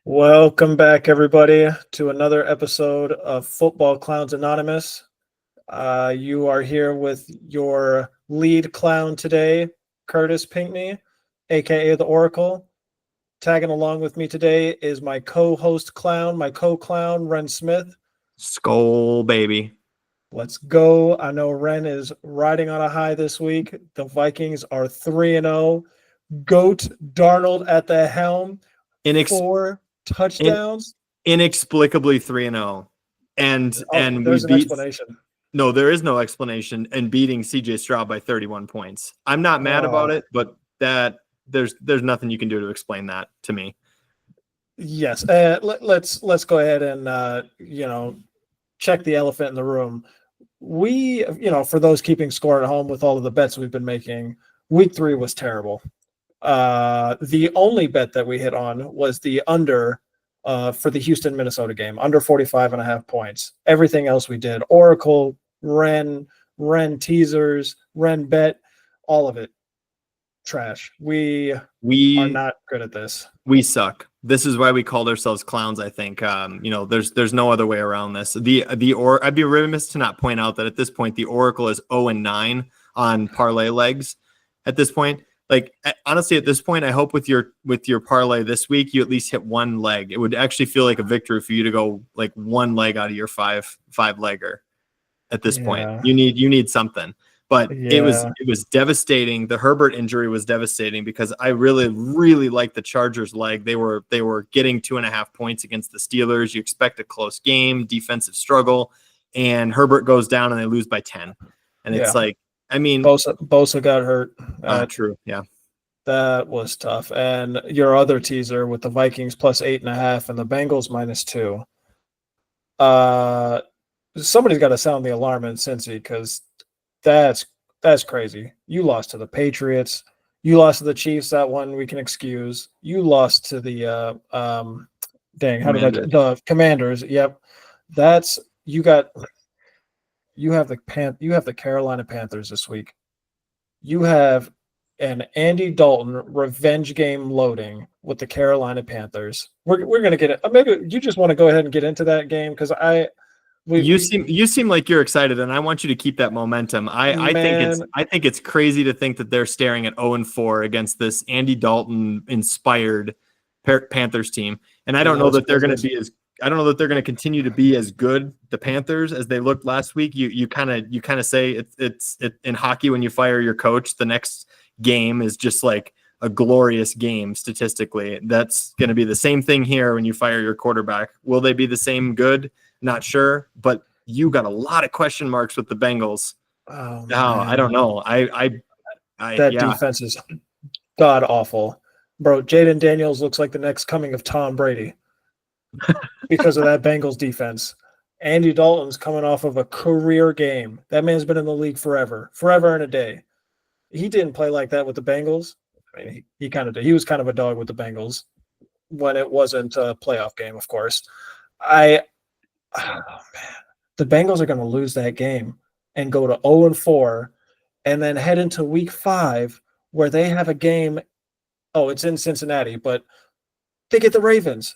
Welcome back, everybody, to another episode of Football Clowns Anonymous. You are here with your lead clown today, Kurtis Pinkney, aka the Oracle. Tagging along with me today is my co-host clown, my co-clown, Ren Smith. Skull baby. Let's go. I know Ren is riding on a high this week. The Vikings are 3-0. Goat Darnold at the helm. 4 touchdowns. Inexplicably 3-0. And there's an explanation. No, there is no explanation. And beating CJ Stroud by 31 points. I'm not mad about it, but there's nothing you can do to explain that to me. Yes. Let's go ahead and check the elephant in the room. We, for those keeping score at home with all of the bets we've been making, week 3 was terrible. The only bet that we hit on was the under for the Houston-Minnesota game, under 45.5 points. Everything else we did, Oracle, Ren teasers, Ren bet, all of it, trash. We are not good at this. We suck. This is why we called ourselves clowns, I think. There's no other way around this. I'd be remiss to not point out that at this point, the Oracle is 0-9 on parlay legs at this point. Like, honestly, at this point, I hope with your parlay this week, you at least hit one leg. It would actually feel like a victory for you to go like one leg out of your five legger. At this point, you need something. But it was devastating. The Herbert injury was devastating because I really, really like the Chargers leg. They were getting 2.5 points against the Steelers. You expect a close game, defensive struggle, and Herbert goes down and they lose by 10. And it's like, I mean, Bosa got hurt. True. Yeah. That was tough. And your other teaser with the Vikings plus 8.5 and the Bengals -2. Somebody's got to sound the alarm in Cincy because that's crazy. You lost to the Patriots. You lost to the Chiefs. That one we can excuse. You lost to the the Commanders. Yep. You have the Carolina Panthers this week. You have an Andy Dalton revenge game loading with the Carolina Panthers. We're going to get it. Maybe you just want to go ahead and get into that game because you seem like you're excited, and I want you to keep that momentum. I think it's crazy to think that they're staring at 0-4 against this Andy Dalton inspired Panthers team, and I don't know that they're going to be as. I don't know that they're going to continue to be as good, the Panthers, as they looked last week. You kind of say it's in hockey when you fire your coach, the next game is just like a glorious game statistically. That's going to be the same thing here when you fire your quarterback. Will they be the same good? Not sure, but you got a lot of question marks with the Bengals. Oh, I don't know. Defense is god awful, bro. Jaden Daniels looks like the next coming of Tom Brady. Because of that Bengals defense. Andy Dalton's coming off of a career game. That man's been in the league forever and a day. He didn't play like that with the Bengals. I mean, he kind of did. He was kind of a dog with the Bengals when it wasn't a playoff game, of course. The Bengals are going to lose that game and go to 0-4 and then head into week 5 where they have a game. Oh, it's in Cincinnati, but they get the Ravens.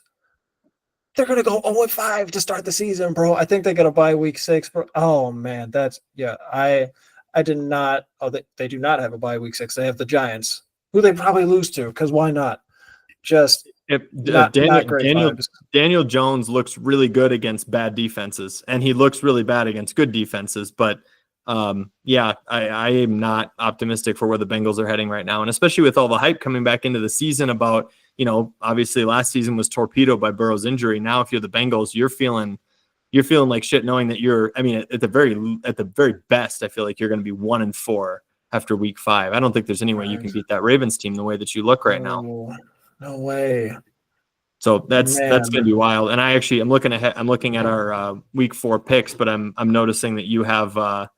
They're going to go 0-5 to start the season, bro. I think they got to bye week 6. Bro. Oh, man. I did not. Oh, they do not have a bye week 6. They have the Giants, who they probably lose to because why not? Just not great vibes. Daniel Jones looks really good against bad defenses, and he looks really bad against good defenses. But, I am not optimistic for where the Bengals are heading right now, and especially with all the hype coming back into the season about – obviously last season was torpedoed by Burrow's injury. Now, if you're the Bengals, you're feeling like shit, knowing that at the very best, I feel like you're going to be 1-4 after week 5. I don't think there's any way you can beat that Ravens team the way that you look right now. No way. So that's going to be wild. And I'm looking at our week 4 picks, but I'm noticing that you have the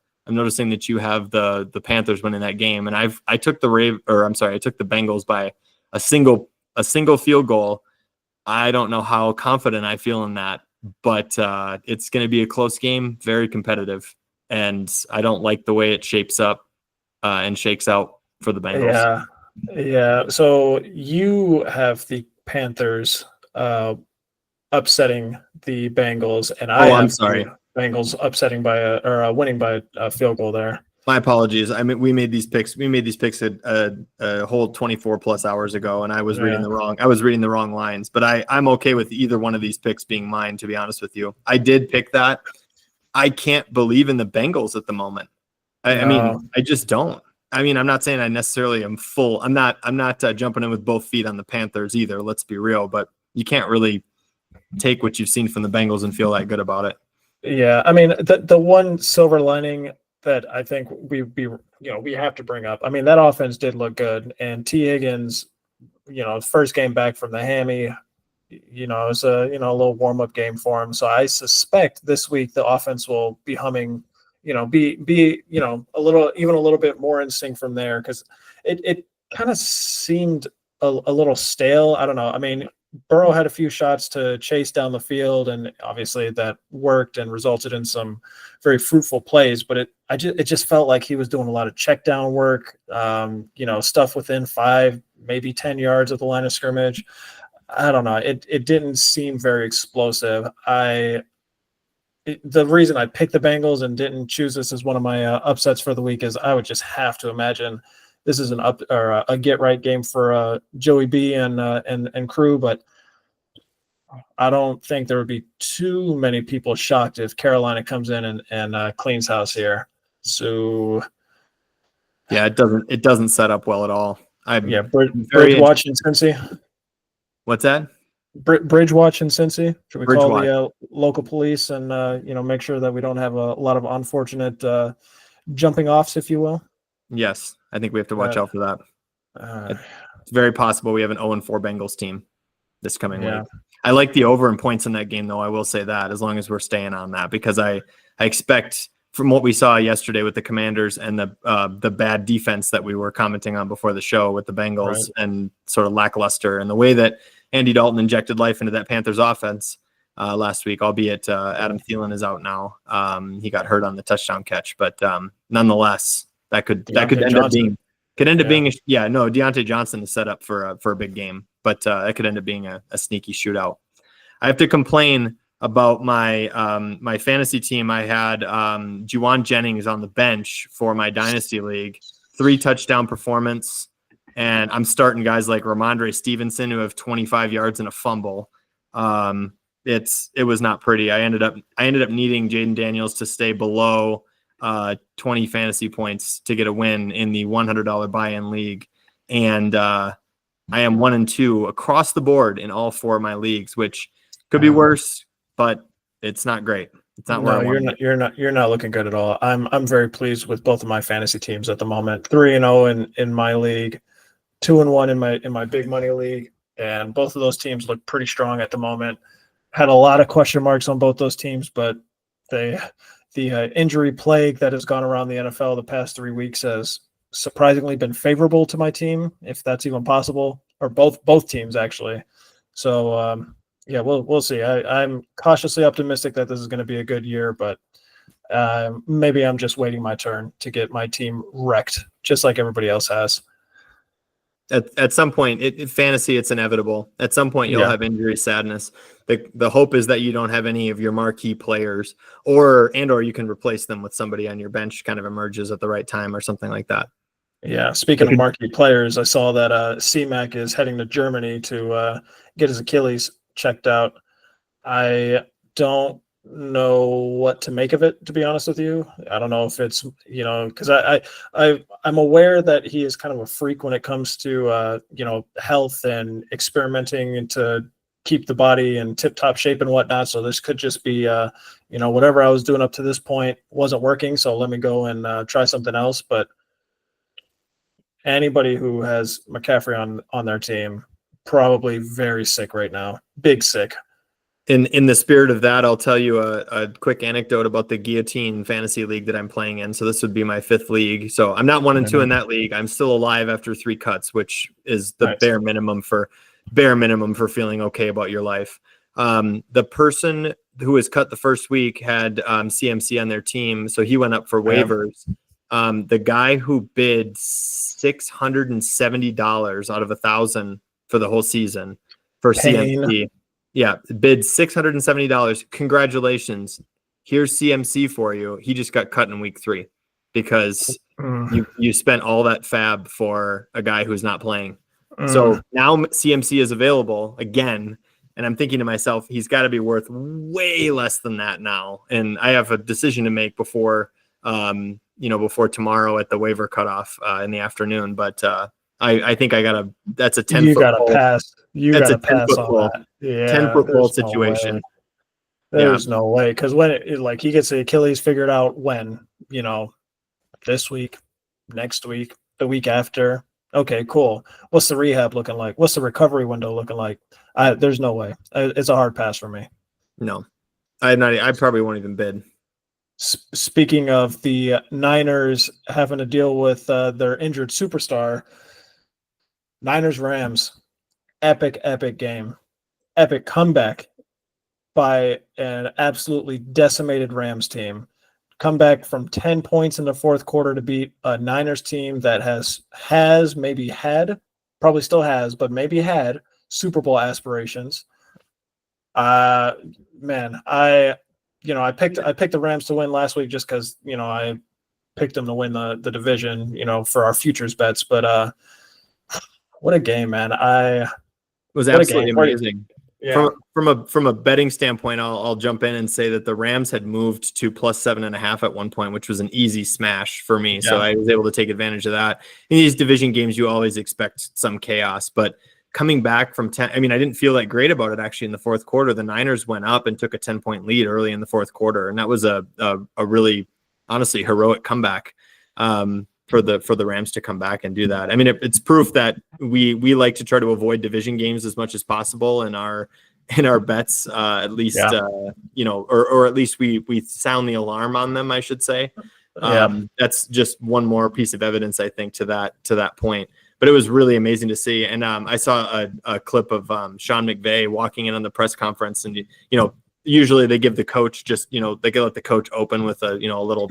Panthers winning that game. And I took the Bengals by a single field goal. I don't know how confident I feel in that, but it's going to be a close game, very competitive, and I don't like the way it shapes up and shakes out for the Bengals. Yeah. So you have the Panthers upsetting the Bengals, and Oh, I I'm have sorry. the Bengals upsetting by winning by a field goal there. My apologies. I mean, we made these picks a whole 24 plus hours ago, and I was reading Yeah. the wrong lines. But I'm okay with either one of these picks being mine, to be honest with you. I did pick that. I can't believe in the Bengals at the moment. I mean, I just don't. I mean, I'm not saying I necessarily am full. I'm not jumping in with both feet on the Panthers either. Let's be real, but you can't really take what you've seen from the Bengals and feel that good about it. Yeah, I mean, the one silver lining that I think we have to bring up. I mean, that offense did look good, and T. Higgins, first game back from the hammy, it was a a little warm up game for him. So I suspect this week the offense will be humming, be a little bit more in sync from there, because it kind of seemed a little stale. I don't know. I mean, Burrow had a few shots to chase down the field, and obviously that worked and resulted in some very fruitful plays. But it just felt like he was doing a lot of check down work, stuff within 5, maybe 10 yards of the line of scrimmage. I don't know. It didn't seem very explosive. The reason I picked the Bengals and didn't choose this as one of my upsets for the week is I would just have to imagine this is a get right game for Joey B and crew, but I don't think there would be too many people shocked if Carolina comes in and cleans house here. So Yeah, it doesn't set up well at all. Bridge watch in Cincy. What's that? Bridge watch in Cincy. Should we call Watch. the local police and make sure that we don't have a lot of unfortunate jumping offs, if you will? Yes, I think we have to watch out for that. Uh, It's very possible we have an 0-4 Bengals team this coming Yeah. week. I like the over in points in that game, though. I will say that, as long as we're staying on that, because I expect, from what we saw yesterday with the Commanders and the bad defense that we were commenting on before the show with the Bengals, and sort of lackluster, and the way that Andy Dalton injected life into that Panthers offense last week, albeit Adam Thielen is out now. He got hurt on the touchdown catch, but nonetheless, that could end up being Deontay Johnson is set up for a big game, but that could end up being a sneaky shootout. I have to complain about my fantasy team. I had Juwan Jennings on the bench for my dynasty league, 3 touchdown performance, and I'm starting guys like Ramondre Stevenson who have 25 yards and a fumble. It was not pretty. I ended up needing Jaden Daniels to stay below 20 fantasy points to get a win in the $100 buy-in league, and I am 1-2 across the board in all 4 of my leagues, which could be worse, but it's not great. It's not where I want to be. You're not looking good at all. I'm very pleased with both of my fantasy teams at the moment. 3-0 in my league, 2-1 in my big money league, and both of those teams look pretty strong at the moment. Had a lot of question marks on both those teams, but the injury plague that has gone around the NFL the past 3 weeks has surprisingly been favorable to my team, if that's even possible, or both teams actually. So we'll see. I'm cautiously optimistic that this is going to be a good year, but maybe I'm just waiting my turn to get my team wrecked, just like everybody else has. At some point, fantasy, it's inevitable. At some point, you'll have injury sadness. The hope is that you don't have any of your marquee players, or you can replace them with somebody on your bench kind of emerges at the right time or something like that. Yeah. Speaking of marquee players, I saw that C-Mac is heading to Germany to get his Achilles checked out. I don't know what to make of it, to be honest with you. I don't know if it's, because I'm aware that he is kind of a freak when it comes to health and experimenting to keep the body in tip-top shape and whatnot. So this could just be whatever I was doing up to this point wasn't working, so let me go and try something else. But anybody who has McCaffrey on their team, probably very sick right now. Big sick. In the spirit of that, I'll tell you a quick anecdote about the Guillotine Fantasy League that I'm playing in. So this would be my 5th league. So I'm not 1-2 in that league. I'm still alive after 3 cuts, which is the bare minimum for feeling okay about your life. The person who was cut the first week had CMC on their team, so he went up for waivers. The guy who bid $670 out of 1,000 for the whole season for CMC. Yeah, bid $670. Congratulations. Here's CMC for you. He just got cut in week 3 because you spent all that fab for a guy who's not playing. So now CMC is available again. And I'm thinking to myself, he's got to be worth way less than that now. And I have a decision to make before tomorrow at the waiver cutoff in the afternoon. But I think that's a 10 You foot gotta pole. pass. You That's gotta a 10 pass foot on pole. that. Yeah, 10 foot pole there's no situation. way. There's no way. Because when he gets the Achilles figured out this week, next week, the week after. Okay, cool. What's the rehab looking like? What's the recovery window looking like? There's no way. It's a hard pass for me. No, I probably won't even bid. Speaking of the Niners having to deal with their injured superstar, Niners-Rams, epic game, epic comeback by an absolutely decimated Rams team. Come back from 10 points in the fourth quarter to beat a Niners team that has maybe had, probably still has, but maybe had Super Bowl aspirations. Man, I picked the Rams to win last week just because I picked them to win the division, for our futures bets. But what a game, man! It was absolutely amazing. Yeah. From a betting standpoint, I'll jump in and say that the Rams had moved to plus 7.5 at one point, which was an easy smash for me. Yeah. So I was able to take advantage of that. In these division games, you always expect some chaos, but coming back from 10, I didn't feel that great about it actually in the fourth quarter. The Niners went up and took a 10-point lead early in the fourth quarter, and that was a really honestly heroic comeback for the Rams to come back and do that. It's proof that we like to try to avoid division games as much as possible in our bets, at least, or at least we sound the alarm on them, I should say. That's just one more piece of evidence, I think, to that point. But it was really amazing to see. And I saw a clip of Sean McVay walking in on the press conference, and usually they give the coach they can let the coach open with a little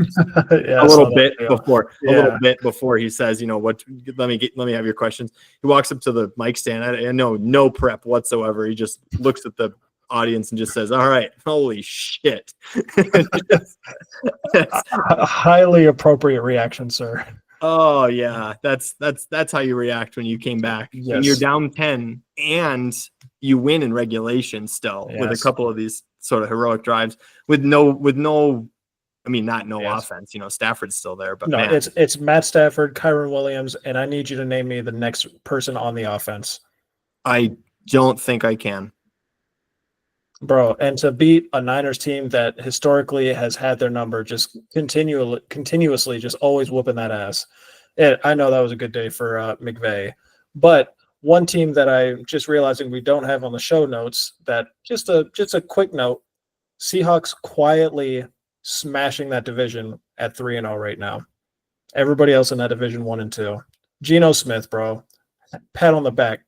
bit before he says, let me have your questions. He walks up to the mic stand. I know no prep whatsoever. He just looks at the audience and just says, "All right, holy shit." A highly appropriate reaction, sir. Oh yeah, that's how you react when you came back. Yes. When you're down 10 and you win in regulation still. Yes. With a couple of these sort of heroic drives with no offense. Stafford's still there, but no, man. It's Matt Stafford, Kyron Williams, and I need you to name me the next person on the offense. I don't think I can. Bro, and to beat a Niners team that historically has had their number just continuously just always whooping that ass. And I know that was a good day for McVay. But one team that I'm just realizing we don't have on the show notes, that just a quick note, Seahawks quietly smashing that division at 3-0 right now. Everybody else in that division 1-2. Geno Smith, bro. Pat on the back.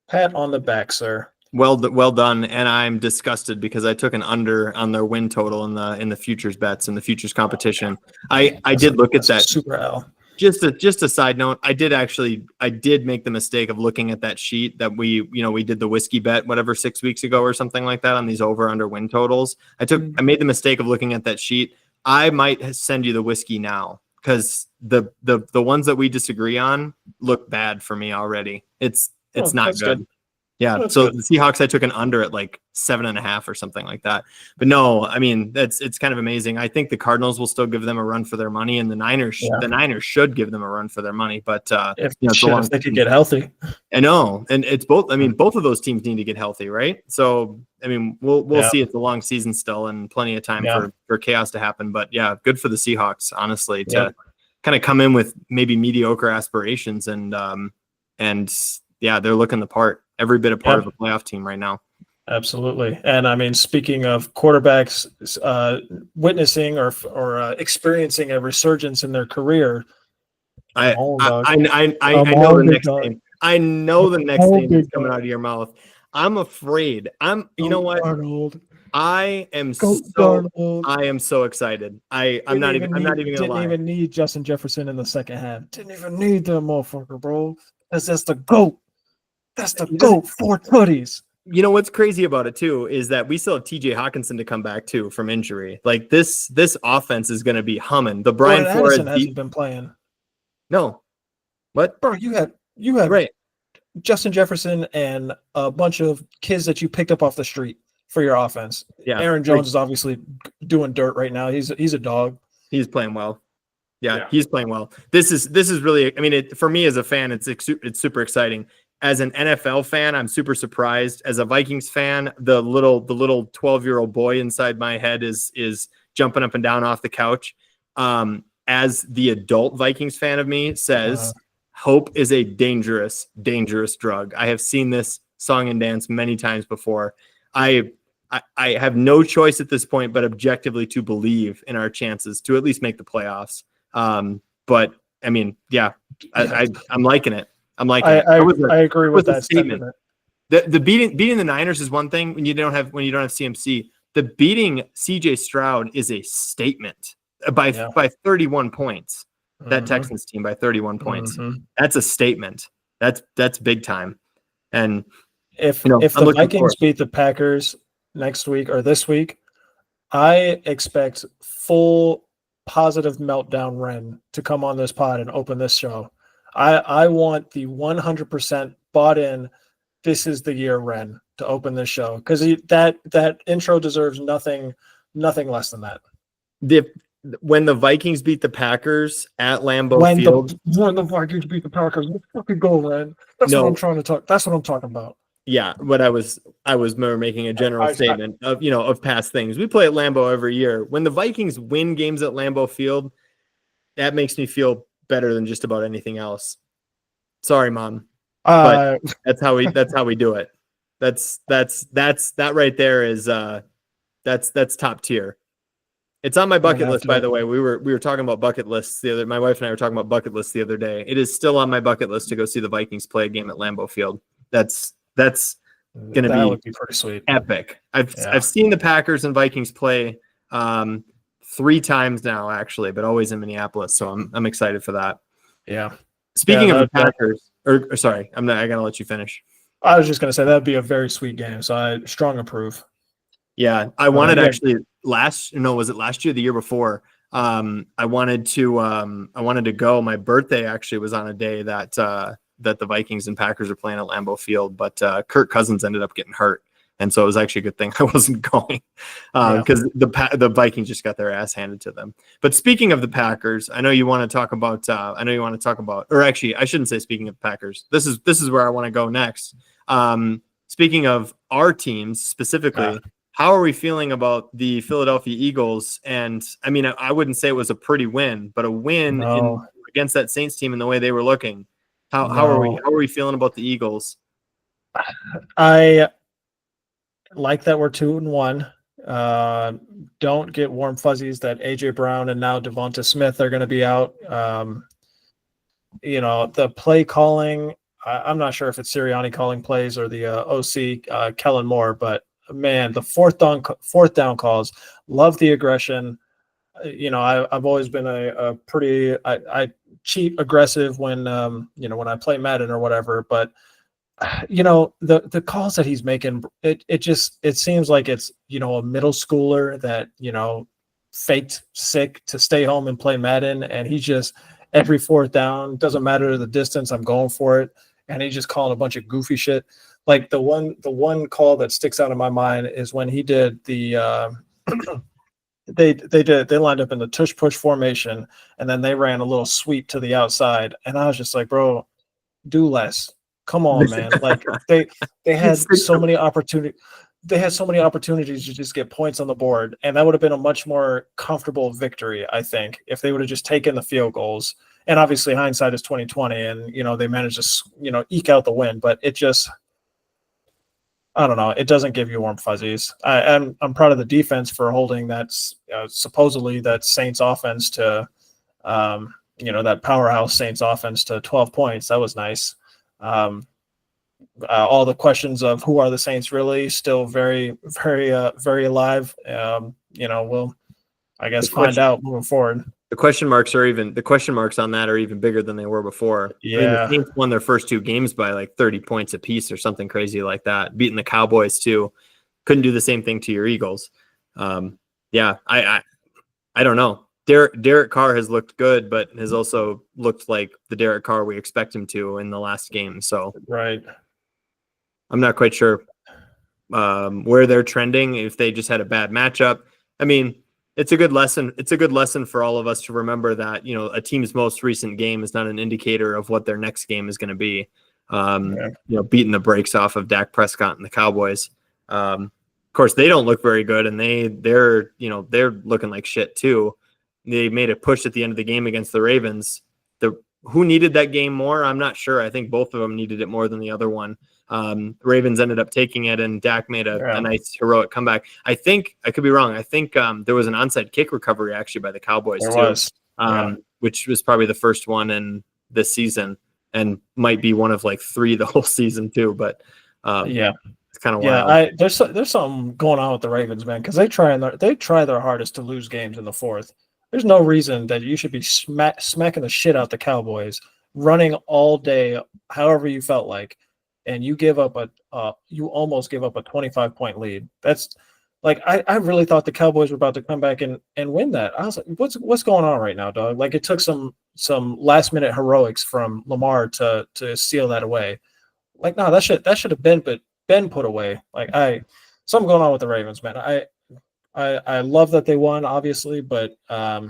Pat on the back, sir. Well done, and I'm disgusted because I took an under on their win total in the futures bets in the futures competition. I did look at that. Super L. Just a side note, I did make the mistake of looking at that sheet that we did the whiskey bet 6 weeks ago or something like that on these over under win totals. I made the mistake of looking at that sheet. I might send you the whiskey now because the ones that we disagree on look bad for me already. It's not good. Yeah, that's so good. The Seahawks, I took an under at 7.5 or something like that. But no, it's kind of amazing. I think the Cardinals will still give them a run for their money, and the Niners should give them a run for their money. But if they could get healthy, I know, and it's both. Both of those teams need to get healthy, right? So we'll see. It's a long season still, and plenty of time for chaos to happen. But yeah, good for the Seahawks, honestly, to kind of come in with maybe mediocre aspirations, and they're looking the part. Every bit a part of a playoff team right now. Absolutely. And speaking of quarterbacks witnessing or experiencing a resurgence in their career, I know the next name. I know the next name is coming out of your mouth. I'm afraid. You know what? Arnold. I am so excited. I'm not even gonna lie. Didn't even need Justin Jefferson in the second half. Didn't even need that motherfucker, bro. That's the GOAT. That's the GOAT. 4 tutties. You know what's crazy about it too is that we still have TJ Hawkinson to come back too from injury. Like this offense is going to be humming. The Brian Jordan Flores Addison hasn't been playing. No, what? Bro, you have Right. Justin Jefferson and a bunch of kids that you picked up off the street for your offense. Yeah. Aaron Jones is obviously doing dirt right now. He's a dog. He's playing well. Yeah, he's playing well. This is really. I mean, for me as a fan, it's super exciting. As an NFL fan, I'm super surprised. As a Vikings fan, the little 12-year-old boy inside my head is jumping up and down off the couch. As the adult Vikings fan of me says, hope is a dangerous drug. I have seen this song and dance many times before. I have no choice at this point but objectively to believe in our chances to at least make the playoffs. But I mean, I'm liking it. I'm liking it. I agree with that statement. The beating the Niners is one thing when you don't have CMC. The beating CJ Stroud is a statement by 31 points. That Texans team by 31 points. That's a statement. That's big time. And if the Vikings beat the Packers next week or this week, I expect full positive meltdown Ren to come on this pod and open this show. I want the 100% bought in. This is the year Ren to open this show because that intro deserves nothing less than that. When the Vikings beat the Packers at Lambeau Field, when the Vikings beat the Packers, let's fucking go, Ren. That's what I'm trying to talk. That's what I'm talking about. Yeah, but I was making a general statement of past things. We play at Lambeau every year. When the Vikings win games at Lambeau Field, that makes me feel better than just about anything else. Sorry, Mom, but that's how we do it. That right there is that's top tier. It's on my bucket list, by the way. We were talking about bucket lists my wife and I were talking about bucket lists the other day. It is still on my bucket list to go see the Vikings play a game at Lambeau Field. That's going to be pretty sweet. Epic. I've seen the Packers and Vikings play 3 times now, actually, but always in Minneapolis. So I'm excited for that. Yeah. Speaking of the Packers, sorry, I got to let you finish. I was just going to say that'd be a very sweet game. So I strong approve. Yeah. I wanted last year, the year before? I wanted to go. My birthday actually was on a day that the Vikings and Packers are playing at Lambeau Field, but Kirk Cousins ended up getting hurt. And so it was actually a good thing I wasn't going because the Vikings just got their ass handed to them. But speaking of the Packers, I know you want to talk about, or actually I shouldn't say speaking of Packers. This is where I want to go next. Speaking of our teams specifically, how are we feeling about the Philadelphia Eagles? And I mean, I wouldn't say it was a pretty win, but a win against that Saints team and the way they were looking. How are we feeling about the Eagles? I like that we're 2-1. Don't get warm fuzzies that AJ Brown and now Devonta Smith are going to be out. The play calling, I'm not sure if it's Sirianni calling plays or the OC Kellen Moore, but man, the fourth down calls, love the aggression. I've always been a pretty I cheat aggressive when when I play Madden or whatever, but the calls that he's making, it seems like it's a middle schooler that faked sick to stay home and play Madden, and he just every 4th down, doesn't matter the distance, I'm going for it, and he's just calling a bunch of goofy shit. Like the one call that sticks out in my mind is when he did the they lined up in the tush push formation, and then they ran a little sweep to the outside, and I was just like, bro, do less. Come on, man. Like they had so many opportunities. They had so many opportunities to just get points on the board, and that would have been a much more comfortable victory, I think, if they would have just taken the field goals. And obviously hindsight is 2020, and they managed to eke out the win, but it just, I don't know. It doesn't give you warm fuzzies. I'm proud of the defense for holding that supposedly that Saints offense to, that powerhouse Saints offense to 12 points. That was nice. All the questions of who are the Saints really still very, very, very alive. We'll, I guess, find out moving forward. The question marks on that are even bigger than they were before. I mean, the Saints won their first 2 games by like 30 points apiece or something crazy like that, beating the Cowboys too. Couldn't do the same thing to your Eagles. Yeah, I don't know. Derek Carr has looked good, but has also looked like the Derek Carr we expect him to in the last game. So right, I'm not quite sure where they're trending. If they just had a bad matchup, I mean, it's a good lesson. It's a good lesson for all of us to remember that, you know, a team's most recent game is not an indicator of what their next game is going to be. You know, beating the brakes off of Dak Prescott and the Cowboys. Of course, they don't look very good, and they're looking like shit too. They made a push at the end of the game against the Ravens. Who needed that game more? I'm not sure. I think both of them needed it more than the other one. Ravens ended up taking it, and Dak made a nice heroic comeback. I think, I could be wrong, I think there was an onside kick recovery actually by the Cowboys which was probably the first one in this season, and might be one of like 3 the whole season too. But it's kind of wild. There's something going on with the Ravens, man, because they try their hardest to lose games in the fourth. There's no reason that you should be smacking the shit out the Cowboys, running all day, however you felt like, and you almost give up a 25-point lead. That's like, I really thought the Cowboys were about to come back and win that. I was like, what's going on right now, dog? Like, it took some last minute heroics from Lamar to seal that away. Like, no, that should have been put away. Like, something going on with the Ravens, man. I love that they won, obviously, but I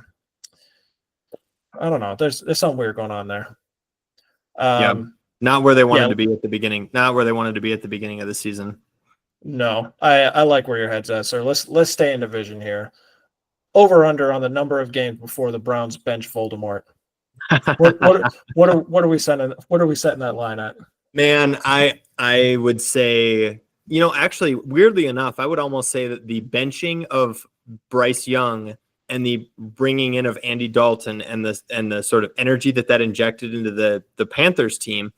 don't know. There's something weird going on there. Not where they wanted to be at the beginning. Not where they wanted to be at the beginning of the season. No, I like where your head's at, sir. Let's stay in division here. Over under on the number of games before the Browns bench Voldemort. What are we setting? What are we setting that line at? Man, I would say, you know, actually, weirdly enough, I would almost say that the benching of Bryce Young and the bringing in of Andy Dalton and the sort of energy that injected into the Panthers team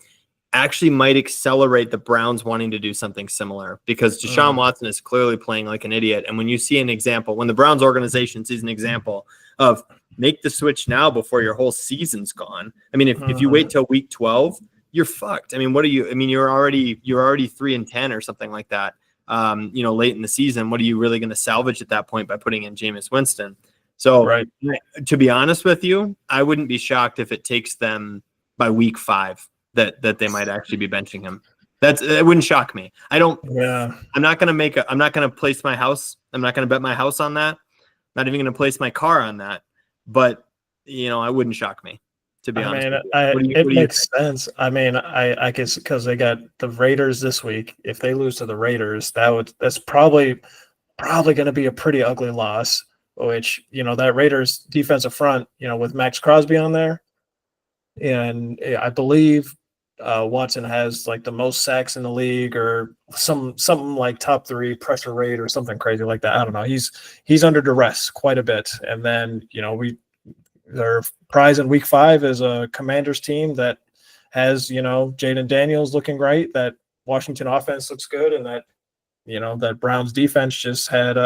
actually might accelerate the Browns wanting to do something similar, because Deshaun Watson is clearly playing like an idiot. And when you see an example, when the Browns organization sees an example of make the switch now before your whole season's gone. I mean, if you wait till week 12, you're fucked. I mean, you're already 3-10 or something like that. You know, late in the season, what are you really going to salvage at that point by putting in Jameis Winston? So to be honest with you, I wouldn't be shocked if it takes them by week 5 that they might actually be benching him. It wouldn't shock me. I'm not going to place my house. I'm not going to bet my house on that. I'm not even going to place my car on that. But, you know, it wouldn't shock me, to be honest. It makes sense. I mean, I guess because they got the Raiders this week. If they lose to the Raiders, that's probably going to be a pretty ugly loss, which, you know, that Raiders defensive front, you know, with Max Crosby on there. And I believe Watson has like the most sacks in the league, or something like top 3 pressure rate or something crazy like that. I don't know. He's under duress quite a bit. And then, you know, their prize in week 5 is a Commanders team that has, you know, Jaden Daniels looking great, that Washington offense looks good, and that, you know, that Browns defense just had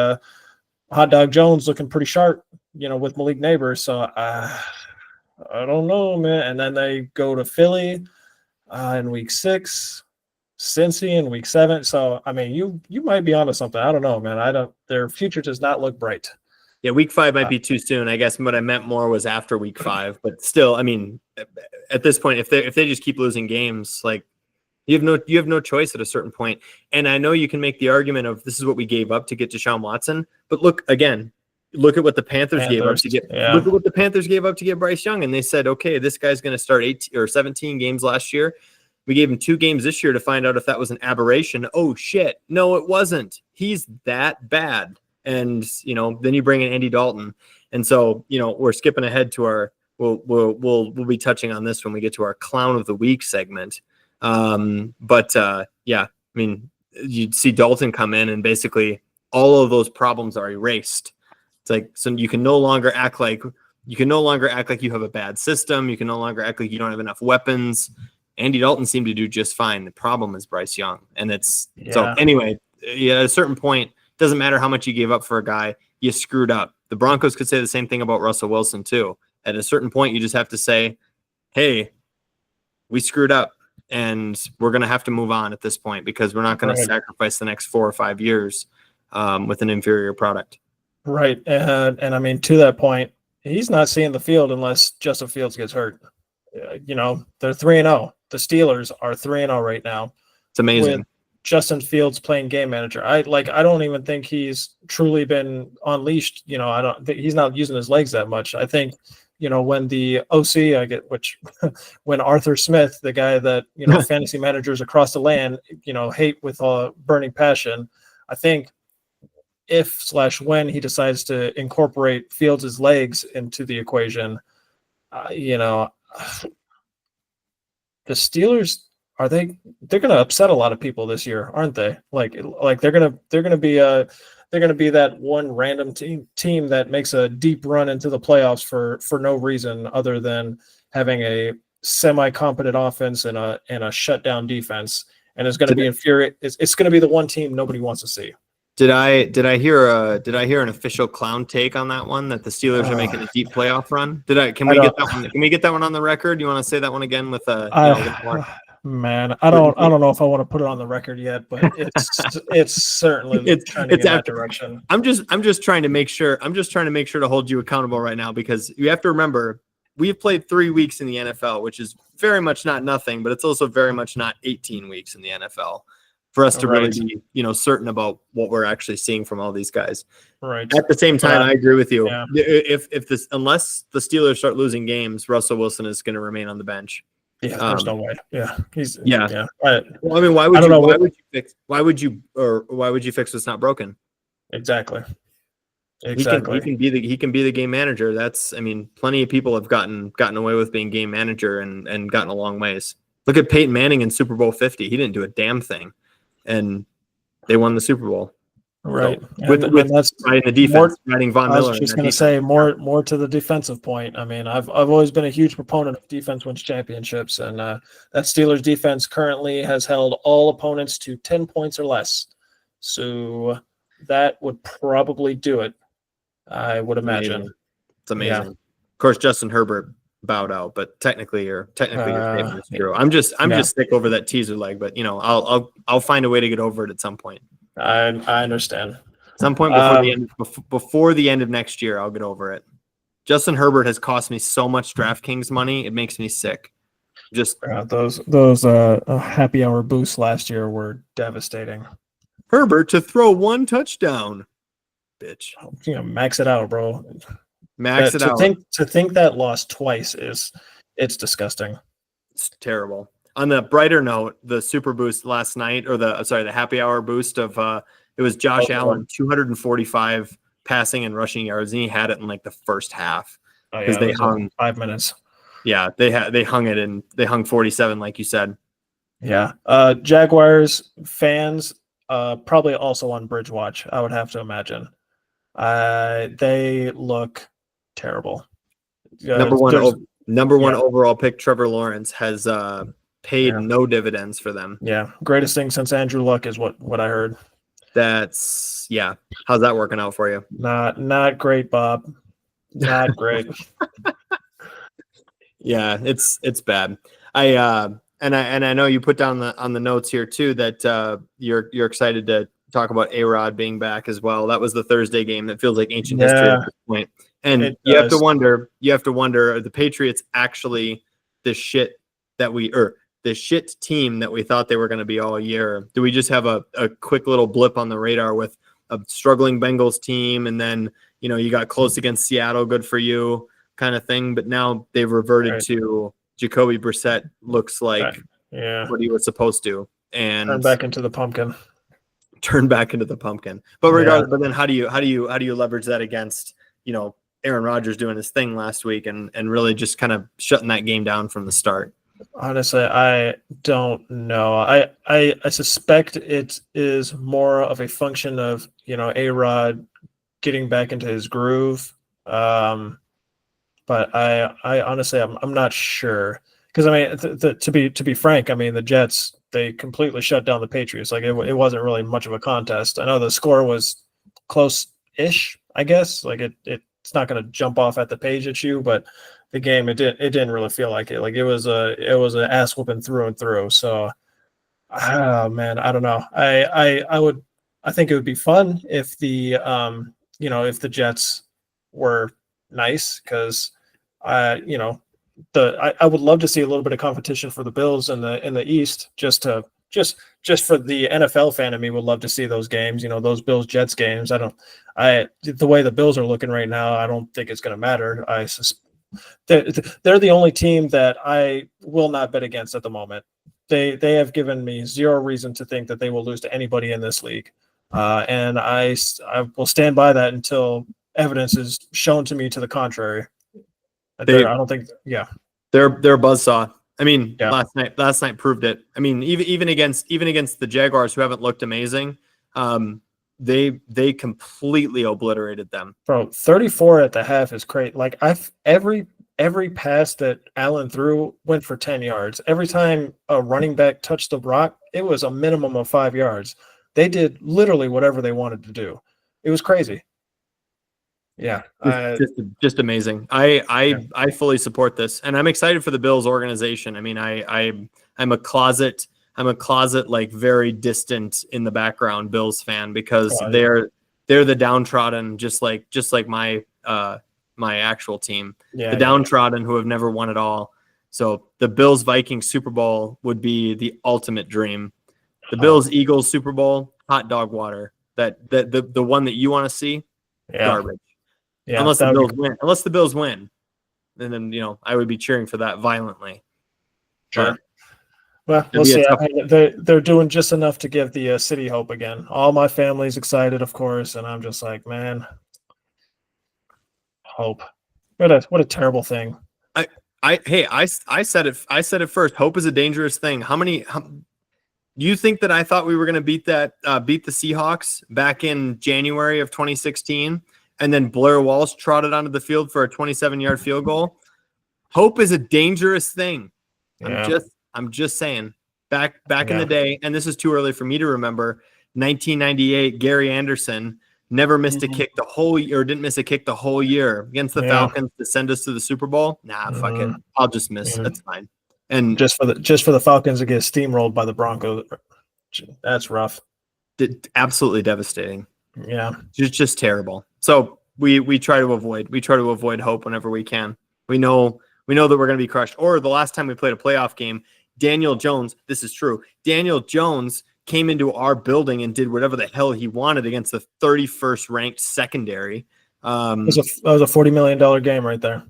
Hot Dog Jones looking pretty sharp, you know, with Malik Neighbors. So I don't know, man. And then they go to Philly in week 6, Cincy in week 7. So, I mean, you might be onto something. I don't know, man. Their future does not look bright. Yeah, week 5 might be too soon. I guess what I meant more was after week 5. But still, I mean, at this point, if they just keep losing games, like, you have no choice at a certain point. And I know you can make the argument of this is what we gave up to get Deshaun Watson, but look at what the Panthers gave up to get. Yeah. Look at what the Panthers gave up to get Bryce Young, and they said, okay, this guy's going to start 18 or 17 games last year. We gave him 2 games this year to find out if that was an aberration. Oh shit, no, it wasn't. He's that bad. And you know, then you bring in Andy Dalton, and so you know we're skipping ahead to we'll be touching on this when we get to our Clown of the Week segment. Yeah, I mean, you'd see Dalton come in and basically all of those problems are erased. It's like, so you can no longer act like you have a bad system. You can no longer act like you don't have enough weapons. Andy Dalton seemed to do just fine. The problem is Bryce Young. And so anyway, at a certain point, doesn't matter how much you gave up for a guy, you screwed up. the Broncos could say the same thing about Russell Wilson too. At a certain point, you just have to say, hey, we screwed up and we're going to have to move on at this point because we're not going to sacrifice the next 4 or 5 years with an inferior product. Right. And I mean, to that point, he's not seeing the field unless Justin Fields gets hurt. They're 3-0. The Steelers are 3-0 right now. It's amazing. With Justin Fields playing game manager. I don't even think he's truly been unleashed. I don't think he's not using his legs that much. I think, when the OC, when Arthur Smith, the guy that, fantasy managers across the land, hate with a burning passion, I think when he decides to incorporate Fields' legs into the equation, the Steelers they're going to upset a lot of people this year, aren't they? Like they're going to be that one random team that makes a deep run into the playoffs for no reason other than having a semi-competent offense and a shutdown defense, and it's going to be infuriating. It's going to be the one team nobody wants to see. Did I hear an official clown take on that one that the Steelers are making a deep playoff run? Can we get that one? Can we get that one on the record? You want to say that one again with man, I don't know if I want to put it on the record yet, but it's certainly trending in that direction. I'm just trying to make sure to hold you accountable right now, because you have to remember we've played 3 weeks in the NFL, which is very much not nothing, but it's also very much not 18 weeks in the NFL for us to really be, certain about what we're actually seeing from all these guys. Right. At the same time, I agree with you. Yeah. Unless the Steelers start losing games, Russell Wilson is going to remain on the bench. Yeah, there's no way. Yeah, yeah. Right. Well, I mean, why would you fix what's not broken? Exactly. He can be the game manager. Plenty of people have gotten away with being game manager and gotten a long ways. Look at Peyton Manning in Super Bowl 50. He didn't do a damn thing, and they won the Super Bowl. Right. So, with that's riding the defense, riding Von Miller. I was just going to say more to the defensive point. I mean, I've always been a huge proponent of defense wins championships, and that Steelers defense currently has held all opponents to 10 points or less. So that would probably do it, I would imagine. It's amazing. Yeah. Of course, Justin Herbert bowed out, but technically your statement is true. I'm just sick over that teaser leg, but I'll find a way to get over it at some point. I understand. At some point before the end of next year, I'll get over it. Justin Herbert has cost me so much DraftKings money; it makes me sick. Just those happy hour boosts last year were devastating. Herbert to throw 1 touchdown, bitch. Max it out, bro. Max it out. To think that lost twice it's disgusting. It's terrible. On the brighter note, the super boost last night, or the happy hour boost of it was Josh Allen, 245 passing and rushing yards, and he had it in like the first half because they hung 5 minutes. Yeah, they hung it, and they hung 47, like you said. Yeah, Jaguars fans probably also on Bridge Watch, I would have to imagine. They look terrible. Number one overall pick Trevor Lawrence has paid no dividends for them. Yeah, greatest thing since Andrew Luck is what I heard. How's that working out for you? Not great, Bob. Not great. Yeah, it's bad. I know you put down on the notes here too that you're excited to talk about A-Rod being back as well. That was the Thursday game that feels like ancient history at this point. And you have to wonder, are the Patriots actually the shit team that we thought they were going to be all year? Do we just have a quick little blip on the radar with a struggling Bengals team, and then you got close against Seattle, good for you kind of thing, but now they've reverted to Jacoby Brissett looks like what he was supposed to, and turn back into the pumpkin. But regardless, but then how do you leverage that against Aaron Rodgers doing his thing last week and really just kind of shutting that game down from the start? Honestly, I don't know. I suspect it is more of a function of A-Rod getting back into his groove. But I honestly I'm not sure, because I mean to be frank, I mean the Jets, they completely shut down the Patriots. Like it wasn't really much of a contest. I know the score was close-ish. I guess. Like it's not going to jump off at the page at you, but the game it didn't really feel like it. Like it was an ass whooping through and through. So, man, I don't know. I think it would be fun if the if the Jets were nice, because I would love to see a little bit of competition for the Bills in the East, just for the NFL fan in me would love to see those games, those Bills Jets games. The way the Bills are looking right now, I don't think it's going to matter. They're the only team that I will not bet against at the moment. They have given me zero reason to think that they will lose to anybody in this league. And I will stand by that until evidence is shown to me to the contrary. I don't think, yeah. They're a buzzsaw. I mean, yeah. last night proved it. I mean, even against the Jaguars, who haven't looked amazing, they completely obliterated them. Bro, 34 at the half is great. Like every pass that Allen threw went for 10 yards. Every time a running back touched the rock, it was a minimum of 5 yards. They did literally whatever they wanted to do. It was crazy. Yeah, just amazing. I fully support this, and I'm excited for the Bills organization. I mean, I'm a closet like very distant in the background Bills fan, because they're the downtrodden, just like my my actual team, the downtrodden who have never won it all. So the Bills Vikings Super Bowl would be the ultimate dream. The Bills Eagles Super Bowl, hot dog water. The one that you want to see, garbage. Yeah, unless the Bills win, and then I would be cheering for that violently. Sure. Well, we'll see. They're doing just enough to give the city hope again. All my family's excited, of course, and I'm just like, man, hope. What a terrible thing. I said it first. Hope is a dangerous thing. You think that I thought we were going to beat the Seahawks back in January of 2016? And then Blair Walsh trotted onto the field for a 27-yard field goal. Hope is a dangerous thing. Yeah. I'm just saying. Back in the day, and this is too early for me to remember, 1998, Gary Anderson never missed a kick didn't miss a kick the whole year against the Falcons to send us to the Super Bowl. Nah, fuck it. I'll just miss. That's fine. And just for the Falcons to get steamrolled by the Broncos, that's rough. Absolutely devastating. Yeah, just terrible. So we try to avoid hope whenever we can. We know that we're going to be crushed. Or the last time we played a playoff game, Daniel Jones, this is true. Daniel Jones came into our building and did whatever the hell he wanted against the 31st ranked secondary. That was a $40 million game right there.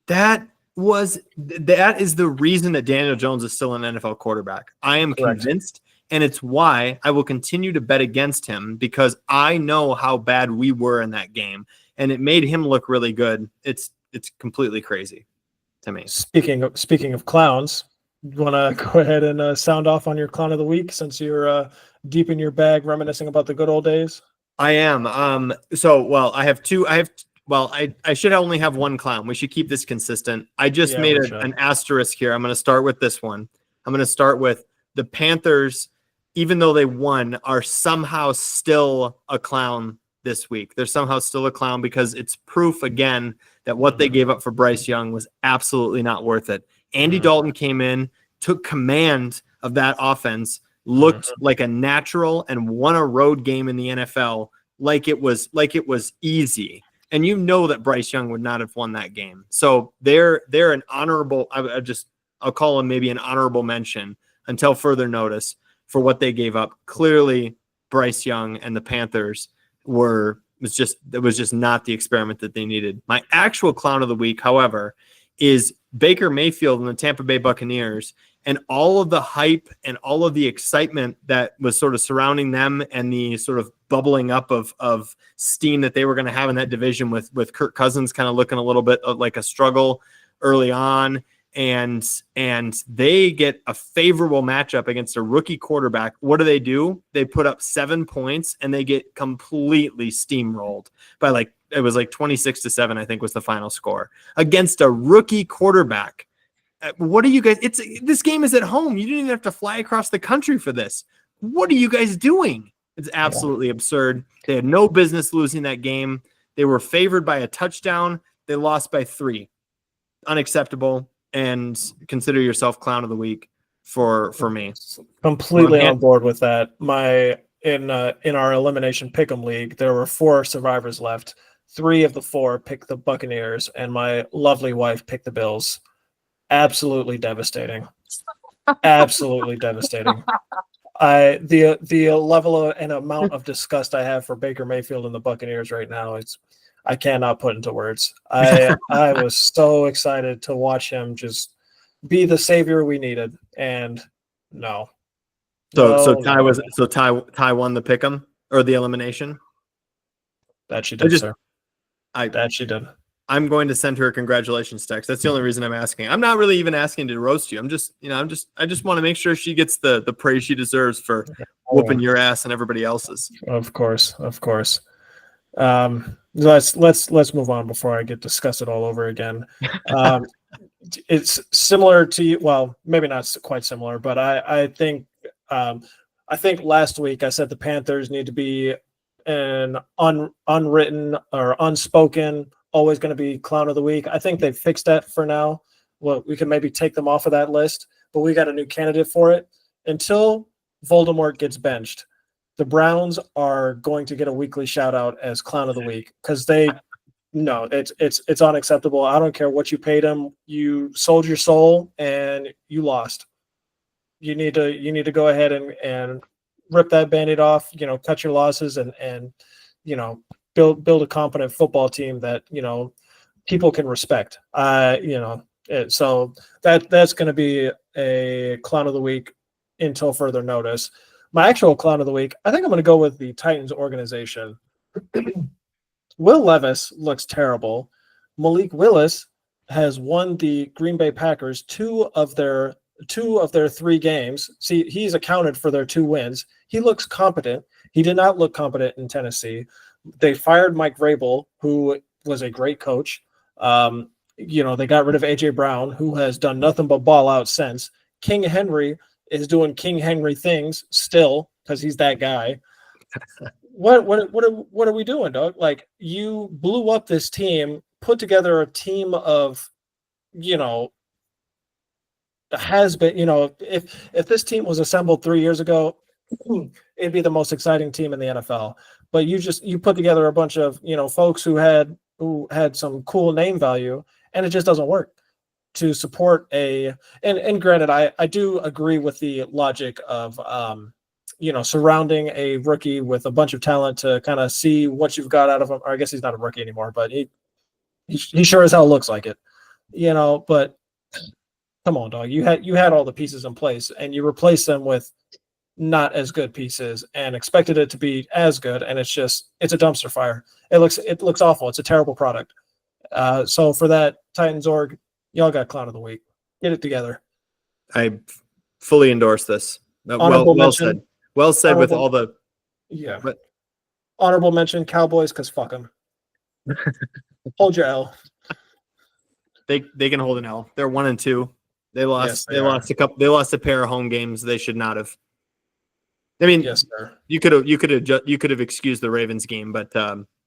That is the reason that Daniel Jones is still an NFL quarterback. I am convinced. And it's why I will continue to bet against him, because I know how bad we were in that game, and it made him look really good. It's completely crazy to me. Speaking of clowns, you want to go ahead and sound off on your clown of the week, since you're deep in your bag reminiscing about the good old days? I am. I have two. I should only have one clown. We should keep this consistent. I just made an asterisk here. I'm going to start with this one. I'm going to start with the Panthers. Even though they won, are somehow still a clown this week. They're somehow still a clown, because it's proof again that what they gave up for Bryce Young was absolutely not worth it. Andy Dalton came in, took command of that offense, looked like a natural, and won a road game in the NFL like it was easy. And that Bryce Young would not have won that game. So they're an honorable. I'll call them maybe an honorable mention until further notice for what they gave up. Clearly, Bryce Young and the Panthers was just not the experiment that they needed. My actual clown of the week, however, is Baker Mayfield and the Tampa Bay Buccaneers, and all of the hype and all of the excitement that was sort of surrounding them, and the sort of bubbling up of steam that they were going to have in that division, with Kirk Cousins kind of looking a little bit like a struggle early on. And they get a favorable matchup against a rookie quarterback. What do? They put up 7 points, and they get completely steamrolled by it was 26-7, I think was the final score, against a rookie quarterback. What are you guys? This game is at home. You didn't even have to fly across the country for this. What are you guys doing? It's absolutely absurd. They had no business losing that game. They were favored by a touchdown. They lost by 3. Unacceptable. And consider yourself clown of the week for me. Completely on board with that. In our elimination pick'em league, there were 4 survivors left. 3 of the 4 picked the Buccaneers, and my lovely wife picked the Bills. Absolutely devastating. Absolutely devastating. The level and amount of disgust I have for Baker Mayfield and the Buccaneers right now, I cannot put into words. I was so excited to watch him just be the savior we needed, and no. So Ty won the pick'em or the elimination. That she did, sir. That she did. I'm going to send her a congratulations text. That's the only reason I'm asking. I'm not really even asking to roast you. I just want to make sure she gets the praise she deserves for whooping your ass and everybody else's. Of course. Let's move on before I get disgusted all over again. It's similar to you. Well, maybe not quite similar, but I think last week I said the Panthers need to be an unwritten or unspoken, always going to be clown of the week. I think they've fixed that for now. Well, we can maybe take them off of that list, but we got a new candidate for it. Until Voldemort gets benched, the Browns are going to get a weekly shout out as clown of the week because it's unacceptable. I don't care what you paid them. You sold your soul and you lost. You need to go ahead and rip that Band-Aid off, cut your losses and build a competent football team that, people can respect. So that's going to be a clown of the week until further notice. My actual clown of the week, I think I'm going to go with the Titans organization. Will Levis looks terrible. Malik Willis has won the Green Bay Packers 2 of their 3 games. See, he's accounted for their 2 wins. He looks competent. He did not look competent in Tennessee. They fired Mike Vrabel, who was a great coach. They got rid of A.J. Brown, who has done nothing but ball out since. King Henry is doing King Henry things still because he's that guy. What are we doing, dog? Like, you blew up this team, put together a team of, has been, if this team was assembled 3 years ago, it'd be the most exciting team in the NFL. But you put together a bunch of, folks who had some cool name value, and it just doesn't work to support and granted, I do agree with the logic of, surrounding a rookie with a bunch of talent to kind of see what you've got out of him. Or I guess he's not a rookie anymore, but he sure as hell looks like it, but come on, dog. You had all the pieces in place and you replaced them with not as good pieces and expected it to be as good. And it's a dumpster fire. It looks awful. It's a terrible product. So for that, Titans org, y'all got clown of the week. Get it together. I fully endorse this. Well said. Well said with all the. Yeah. But honorable mention, Cowboys, because fuck them. Hold your L. They can hold an L. They're 1-2. They lost. Yes, they lost a couple. They lost a pair of home games. They should not have. I mean, yes, sir. You could have excused the Ravens game, but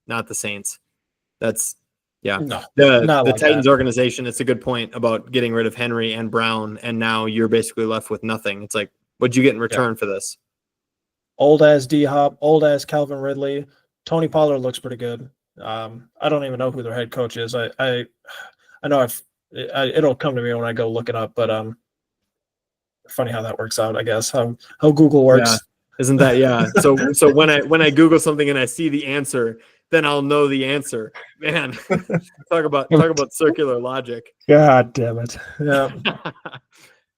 not the Saints. That's No, the Titans organization. It's a good point about getting rid of Henry and Brown, and now you're basically left with nothing. It's like, what'd you get in return for this? Old ass D-Hop, old ass Calvin Ridley. Tony Pollard looks pretty good. I don't even know who their head coach is. I know it'll come to me when I go look it up, but funny how that works out, I guess. How Google works. Yeah. Isn't that So when I Google something and I see the answer, then I'll know the answer. Man, talk about circular logic. God damn it. Yeah.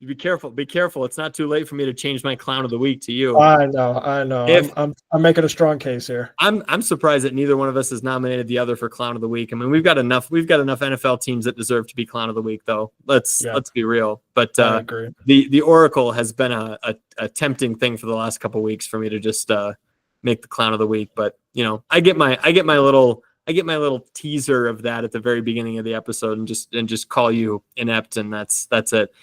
Be careful. It's not too late for me to change my clown of the week to you. I know. I'm making a strong case here. I'm surprised that neither one of us has nominated the other for clown of the week. I mean, we've got enough NFL teams that deserve to be clown of the week, though. Let's be real. But I agree. The Oracle has been a tempting thing for the last couple of weeks for me to just make the clown of the week. But I get my little teaser of that at the very beginning of the episode and just call you inept, and that's it.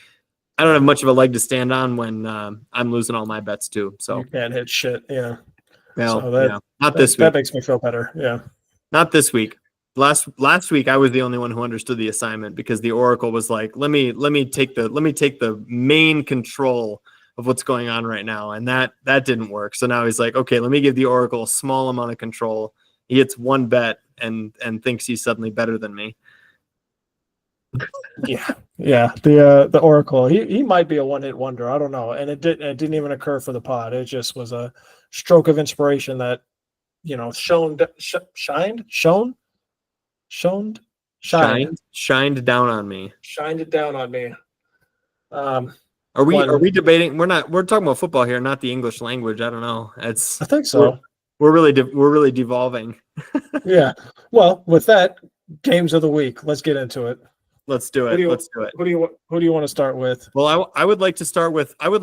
I don't have much of a leg to stand on when I'm losing all my bets too. So you can't hit shit. Yeah. Well, so not this week. That makes me feel better. Yeah. Not this week. last week I was the only one who understood the assignment because the Oracle was like, let me take the main control of what's going on right now, and that didn't work. So now he's like, okay, let me give the Oracle a small amount of control. He hits one bet and thinks he's suddenly better than me. Yeah. The Oracle, he might be a one-hit wonder. I don't know, and it didn't even occur for the pod. It just was a stroke of inspiration that shined down on me. Shined it down on me. Are we debating? We're talking about football here, not the English language. I don't know. I think so. We're really devolving. Yeah. Well, with that, games of the week. Let's get into it. Let's do it. Let's do it. Who do you want to start with? Well, I would like to start with Sam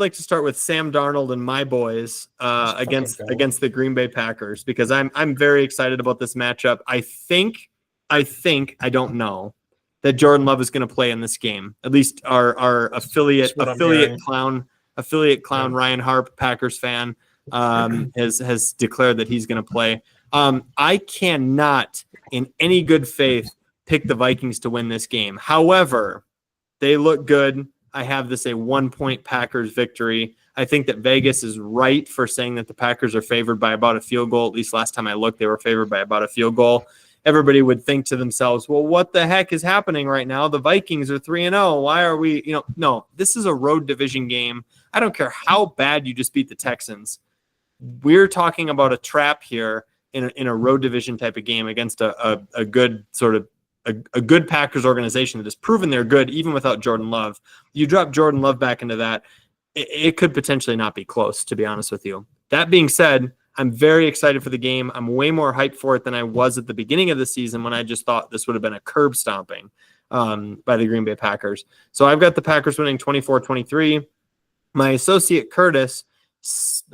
Darnold and my boys against the Green Bay Packers, because I'm very excited about this matchup. I think I don't know that Jordan Love is going to play in this game. At least our affiliate clown Ryan Harp, Packers fan, has declared that he's going to play. I cannot, in any good faith, pick the Vikings to win this game. However, they look good. I have this a 1-point Packers victory. I think that Vegas is right for saying that the Packers are favored by about a field goal. At least last time I looked, they were favored by about a field goal. Everybody would think to themselves, well, what the heck is happening right now? The Vikings are 3-0. Why are we, no, this is a road division game. I don't care how bad you just beat the Texans. We're talking about a trap here in a road division type of game against a good sort of a good Packers organization that has proven they're good even without Jordan Love. You drop Jordan Love back into that, it could potentially not be close, to be honest with you. That being said, I'm very excited for the game. I'm way more hyped for it than I was at the beginning of the season, when I just thought this would have been a curb stomping by the Green Bay Packers. So I've got the Packers winning 24-23. My associate Kurtis,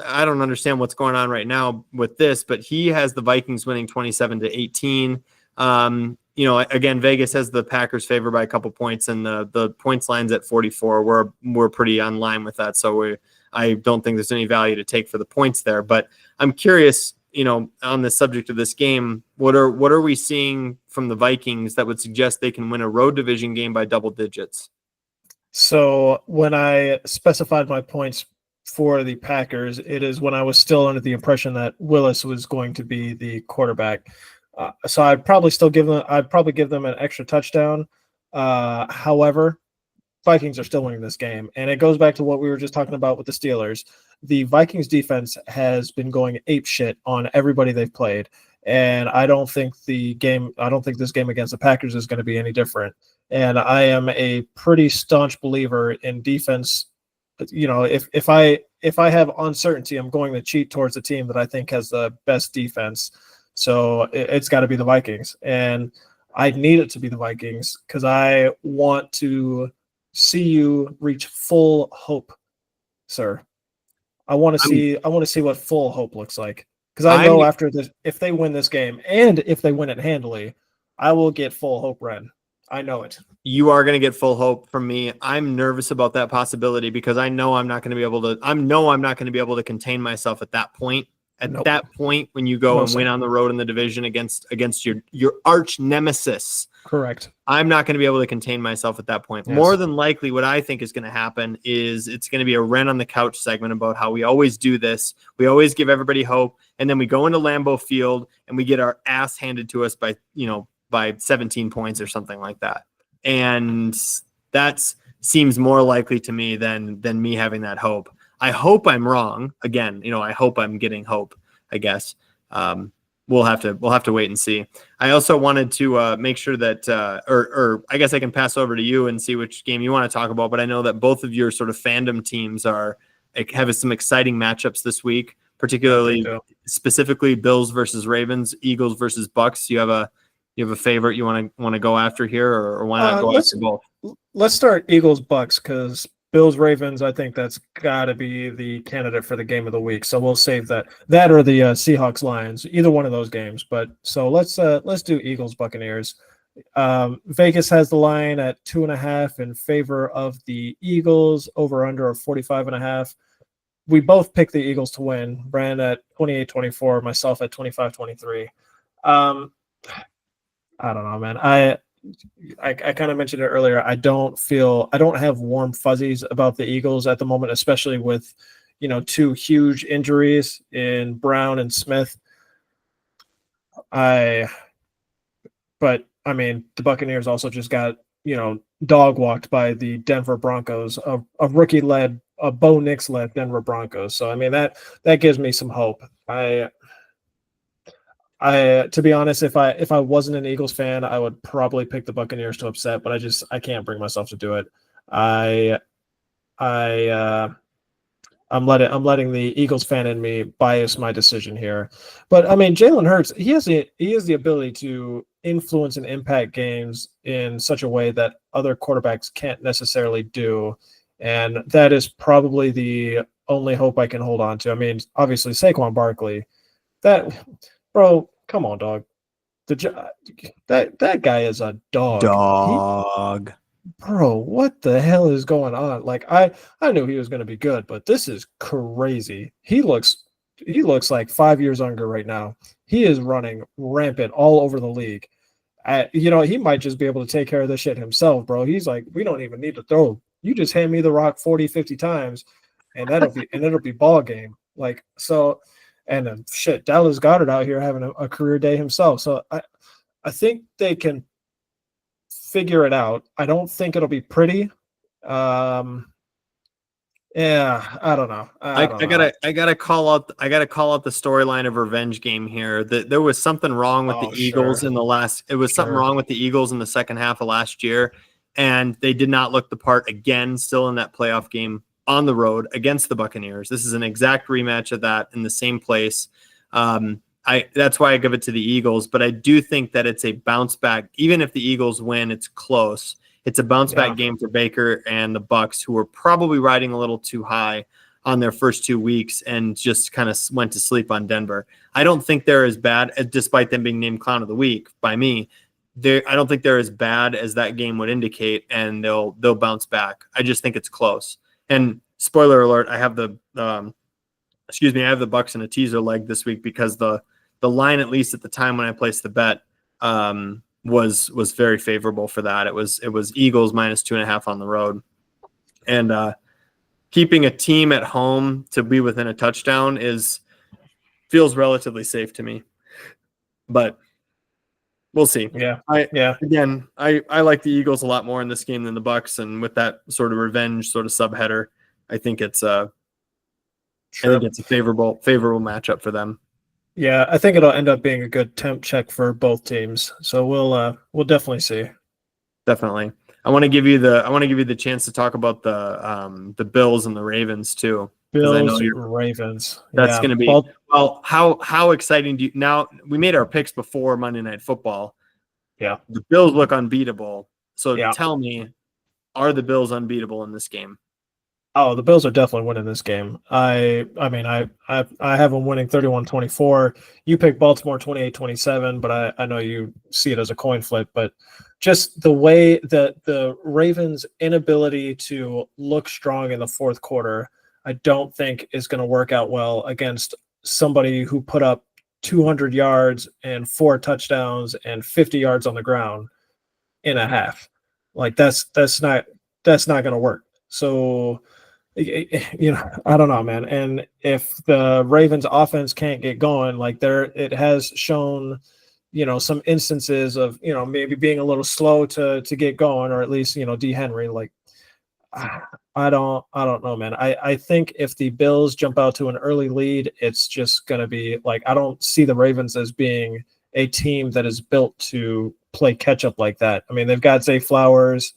I don't understand what's going on right now with this, but he has the Vikings winning 27-18. Again, Vegas has the Packers favored by a couple points, and the points line's at 44. We're pretty on line with that, so I don't think there's any value to take for the points there. But I'm curious, on the subject of this game, what are we seeing from the Vikings that would suggest they can win a road division game by double digits? So when I specified my points for the Packers, it is when I was still under the impression that Willis was going to be the quarterback. So I'd probably give them an extra touchdown. However, Vikings are still winning this game, and it goes back to what we were just talking about with the Steelers. The Vikings defense has been going apeshit on everybody they've played, and I don't think this game against the Packers is going to be any different. And I am a pretty staunch believer in defense. If I have uncertainty, I'm going to cheat towards the team that I think has the best defense. So it's got to be the Vikings, and I need it to be the Vikings because I want to see you reach full hope, sir. I want to see what full hope looks like, because I know after this, if they win this game and if they win it handily, I will get full hope, Ren. I know it. You are going to get full hope from me. I'm nervous about that possibility because I know I'm not going to be able to contain myself at that point. At that point, when you go and win on the road in the division against your arch nemesis, correct. I'm not going to be able to contain myself at that point. Yes. More than likely, what I think is going to happen is it's going to be a Ren on the couch segment about how we always do this. We always give everybody hope, and then we go into Lambeau Field and we get our ass handed to us by 17 points or something like that. And that seems more likely to me than me having that hope. I hope I'm wrong. Again, I hope I'm getting hope, I guess. We'll have to wait and see. I also wanted to make sure that, or I guess I can pass over to you and see which game you want to talk about. But I know that both of your sort of fandom teams have some exciting matchups this week, particularly specifically Bills versus Ravens, Eagles versus Bucks. You have a favorite you want to go after here, or why not go after both? Let's start Eagles Bucks, because Bills Ravens, I think that's got to be the candidate for the game of the week. So we'll save that or the Seahawks Lions, either one of those games. But so let's do Eagles Buccaneers. Vegas has the line at 2.5 in favor of the Eagles, over under of 45.5. We both picked the Eagles to win. Brand at 28-24, myself at 25-23. I don't know, man. I kind of mentioned it earlier. I don't have warm fuzzies about the Eagles at the moment, especially with, two huge injuries in Brown and Smith. But I mean, the Buccaneers also just got, dog walked by the Denver Broncos, a rookie-led, a Bo Nix-led Denver Broncos. So I mean that gives me some hope. To be honest, if I wasn't an Eagles fan, I would probably pick the Buccaneers to upset, but I can't bring myself to do it. I I'm letting the Eagles fan in me bias my decision here. But I mean, Jalen Hurts, he has the ability to influence and impact games in such a way that other quarterbacks can't necessarily do. And that is probably the only hope I can hold on to. I mean, obviously Saquon Barkley, that bro, come on, dog. That guy is a dog. Dog. Bro, what the hell is going on? Like I knew he was going to be good, but this is crazy. He looks like 5 years younger right now. He is running rampant all over the league. He might just be able to take care of this shit himself, bro. He's like, we don't even need to throw. You just hand me the rock 40, 50 times and it'll be ball game. Like, so, and then shit, Dallas Goedert out here having a career day himself. So I think they can figure it out. I don't think it'll be pretty. Yeah, I don't know. I gotta call out the storyline of revenge game here. That there was something wrong with the Eagles in the last. It was something wrong with the Eagles in the second half of last year, and they did not look the part again. Still in that playoff game on the road against the Buccaneers. This is an exact rematch of that in the same place. That's why I give it to the Eagles, but I do think that it's a bounce back. Even if the Eagles win, it's close. It's a bounce back game for Baker and the Bucks, who were probably riding a little too high on their first 2 weeks and just kind of went to sleep on Denver. I don't think they're as bad, despite them being named Clown of the Week by me. I don't think they're as bad as that game would indicate, and they'll bounce back. I just think it's close. And spoiler alert, I have the Bucks in a teaser leg this week because the line, at least at the time when I placed the bet, was very favorable for that. It was Eagles -2.5 on the road, and keeping a team at home to be within a touchdown feels relatively safe to me, but we'll see. I like the Eagles a lot more in this game than the Bucks, and with that sort of revenge sort of subheader, I think it's a favorable matchup for them. Yeah, I think it'll end up being a good temp check for both teams. So we'll definitely see. Definitely. I want to give you the chance to talk about the Bills and the Ravens too. Bills, Ravens. That's going to be well. How exciting do you now? We made our picks before Monday Night Football. Yeah, the Bills look unbeatable. So tell me, are the Bills unbeatable in this game? Oh, the Bills are definitely winning this game. I mean, I have them winning 31-24. You pick Baltimore 28-27, but I know you see it as a coin flip. But just the way that the Ravens' inability to look strong in the fourth quarter, I don't think is going to work out well against somebody who put up 200 yards and 4 touchdowns and 50 yards on the ground in a half. Like that's not going to work. So, I don't know, man. And if the Ravens offense can't get going, like it has shown, some instances of, maybe being a little slow to get going, or at least, D. Henry, like, I don't know, man. I think if the Bills jump out to an early lead, it's just going to be like, I don't see the Ravens as being a team that is built to play catch up like that. I mean, they've got Zay Flowers.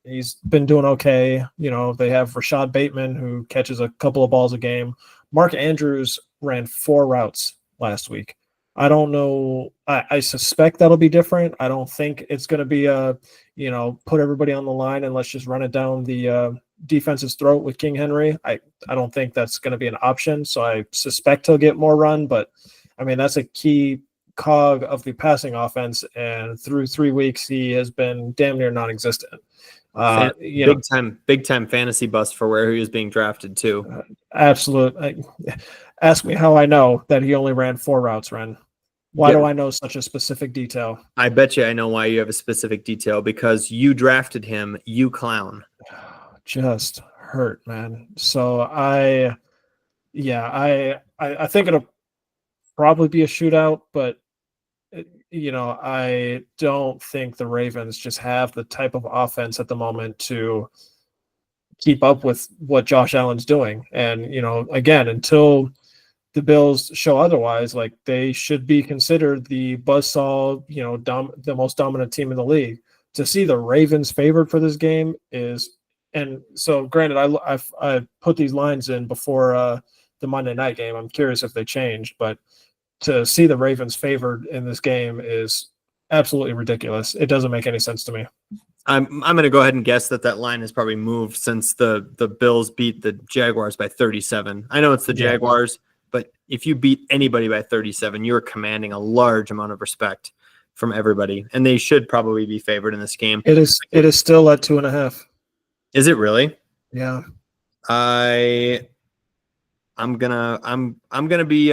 He's been doing okay. They have Rashad Bateman, who catches a couple of balls a game. Mark Andrews ran 4 routes last week. I don't know. I suspect that'll be different. I don't think it's going to be put everybody on the line and let's just run it down the defense's throat with King Henry. I don't think that's going to be an option. So I suspect he'll get more run. But, I mean, that's a key cog of the passing offense. And through 3 weeks, he has been damn near non-existent. Big time fantasy bust for where he was being drafted too. Absolute. Ask me how I know that he only ran 4 routes, Ren. Why do I know such a specific detail? I bet you I know why you have a specific detail, because you drafted him, you clown. Just hurt, man. So I think it'll probably be a shootout, but I don't think the Ravens just have the type of offense at the moment to keep up with what Josh Allen's doing. And, again, until the Bills show otherwise, like, they should be considered the buzzsaw, the most dominant team in the league. To see the Ravens favored for this game is, and so granted, I put these lines in before the Monday night game. I'm curious if they changed, but to see the Ravens favored in this game is absolutely ridiculous. It doesn't make any sense to me. I'm going to go ahead and guess that line has probably moved since the Bills beat the Jaguars by 37. I know it's the Jaguars, but if you beat anybody by 37, you're commanding a large amount of respect from everybody, and they should probably be favored in this game. It is still at 2.5. Is it really? Yeah. I'm gonna be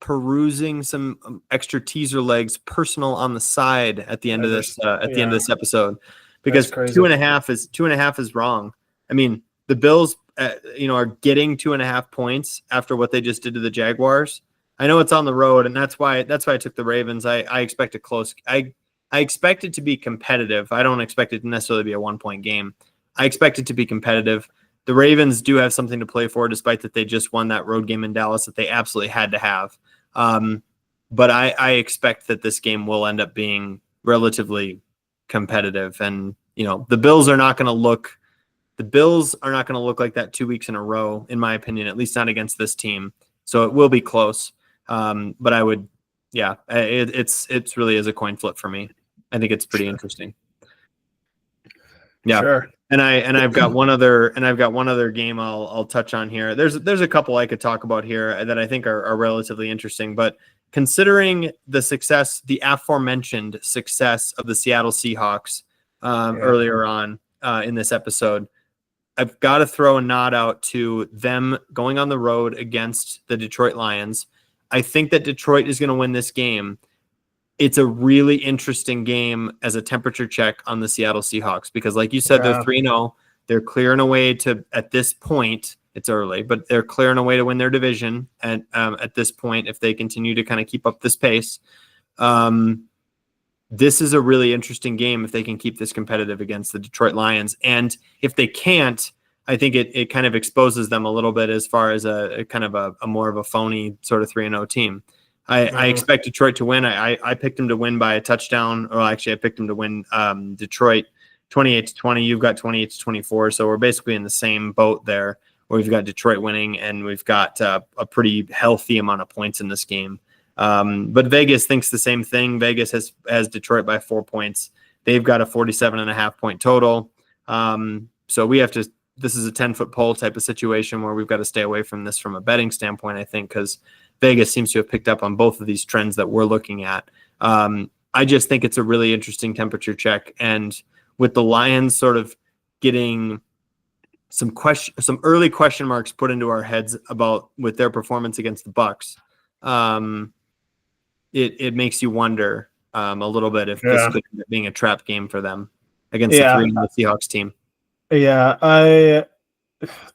perusing some extra teaser legs, personal on the side at the end of this end of this episode, because 2.5 is wrong. I mean, the Bills, are getting 2.5 points after what they just did to the Jaguars. I know it's on the road, and that's why I took the Ravens. I expect a close. I expect it to be competitive. I don't expect it to necessarily be a 1-point game. I expect it to be competitive. The Ravens do have something to play for, despite that they just won that road game in Dallas that they absolutely had to have. But I expect that this game will end up being relatively competitive, and the Bills are not going to look like that 2 weeks in a row, in my opinion, at least not against this team. So it will be close. But I would, it's really is a coin flip for me. I think it's pretty interesting. Yeah. Sure. And I've got one other game I'll touch on here. There's a couple I could talk about here that I think are relatively interesting, but considering the aforementioned success of the Seattle Seahawks earlier on in this episode, I've got to throw a nod out to them going on the road against the Detroit Lions. I think that Detroit is going to win this game. It's a really interesting game as a temperature check on the Seattle Seahawks, because like you said, they're 3-0. They're clearing a way to, at this point, it's early, but they're clearing a way to win their division. And at this point, if they continue to kind of keep up this pace, this is a really interesting game if they can keep this competitive against the Detroit Lions. And if they can't, I think it kind of exposes them a little bit as far as a kind of a more of a phony sort of 3-0 team. I expect Detroit to win. I picked them to win by a touchdown, or actually I picked them to win Detroit 28-20. You've got 28-24. So we're basically in the same boat there, where we've got Detroit winning, and we've got a pretty healthy amount of points in this game. But Vegas thinks the same thing. Vegas has Detroit by 4 points. They've got a 47.5 point total. So we have to, this is a 10-foot pole type of situation where we've got to stay away from this from a betting standpoint, I think, because Vegas seems to have picked up on both of these trends that we're looking at. I just think it's a really interesting temperature check. And with the Lions sort of getting some early question marks put into our heads with their performance against the Bucs, it makes you wonder a little bit if this could end up being a trap game for them against the 3-0 Seahawks team. Yeah,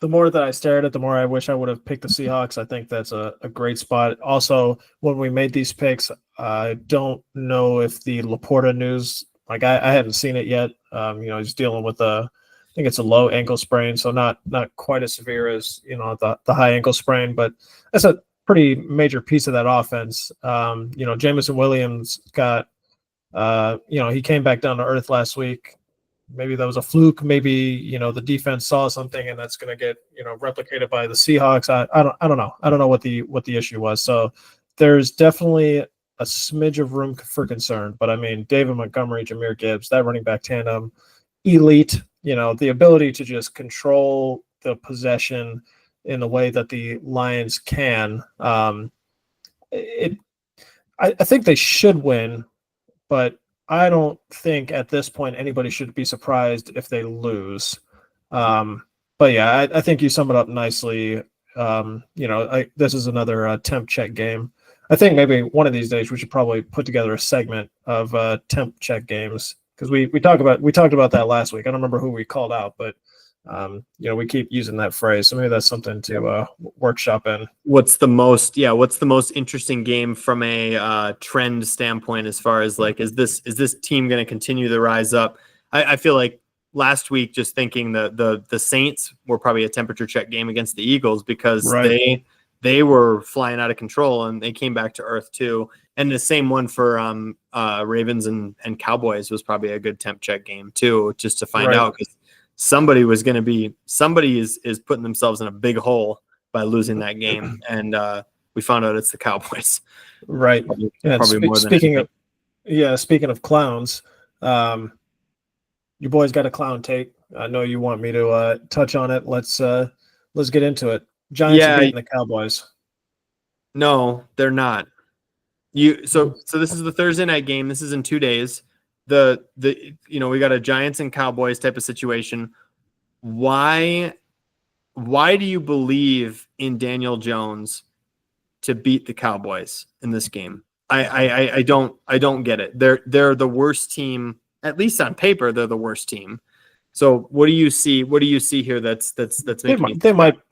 the more that I stare at it, the more I wish I would have picked the Seahawks. I think that's a great spot. Also, when we made these picks, I don't know if the Laporta news, like I haven't seen it yet. He's dealing with I think it's a low ankle sprain, so not quite as severe as, the high ankle sprain, but that's a pretty major piece of that offense. Jameson Williams got, he came back down to earth last week. Maybe that was a fluke. Maybe, the defense saw something and that's going to get, replicated by the Seahawks. I don't know. I don't know what the issue was. So there's definitely a smidge of room for concern. But I mean, David Montgomery, Jahmyr Gibbs, that running back tandem, elite, the ability to just control the possession in the way that the Lions can. I think they should win, but I don't think at this point anybody should be surprised if they lose. But yeah, I think you sum it up nicely. This is another temp check game. I think maybe one of these days we should probably put together a segment of temp check games, because we talked about that last week. I don't remember who we called out, but we keep using that phrase, so maybe that's something to workshop in. What's the most interesting game from a trend standpoint, as far as like, is this team going to continue to rise up? I feel like last week, just thinking the Saints were probably a temperature check game against the Eagles, because they were flying out of control and they came back to earth too. And the same one for Ravens and Cowboys was probably a good temp check game too, just to find out, because somebody is putting themselves in a big hole by losing that game. And we found out it's the Cowboys. Right. Probably more than speaking of clowns, you boys got a clown take. I know you want me to touch on it. Let's get into it. Giants are beating the Cowboys. No, they're not. So this is the Thursday night game. This is in 2 days. We got a Giants and Cowboys type of situation. Why do you believe in Daniel Jones to beat the Cowboys in this game? I don't get it. They're the worst team, at least on paper. They're the worst team. So what do you see? What do you see here that's making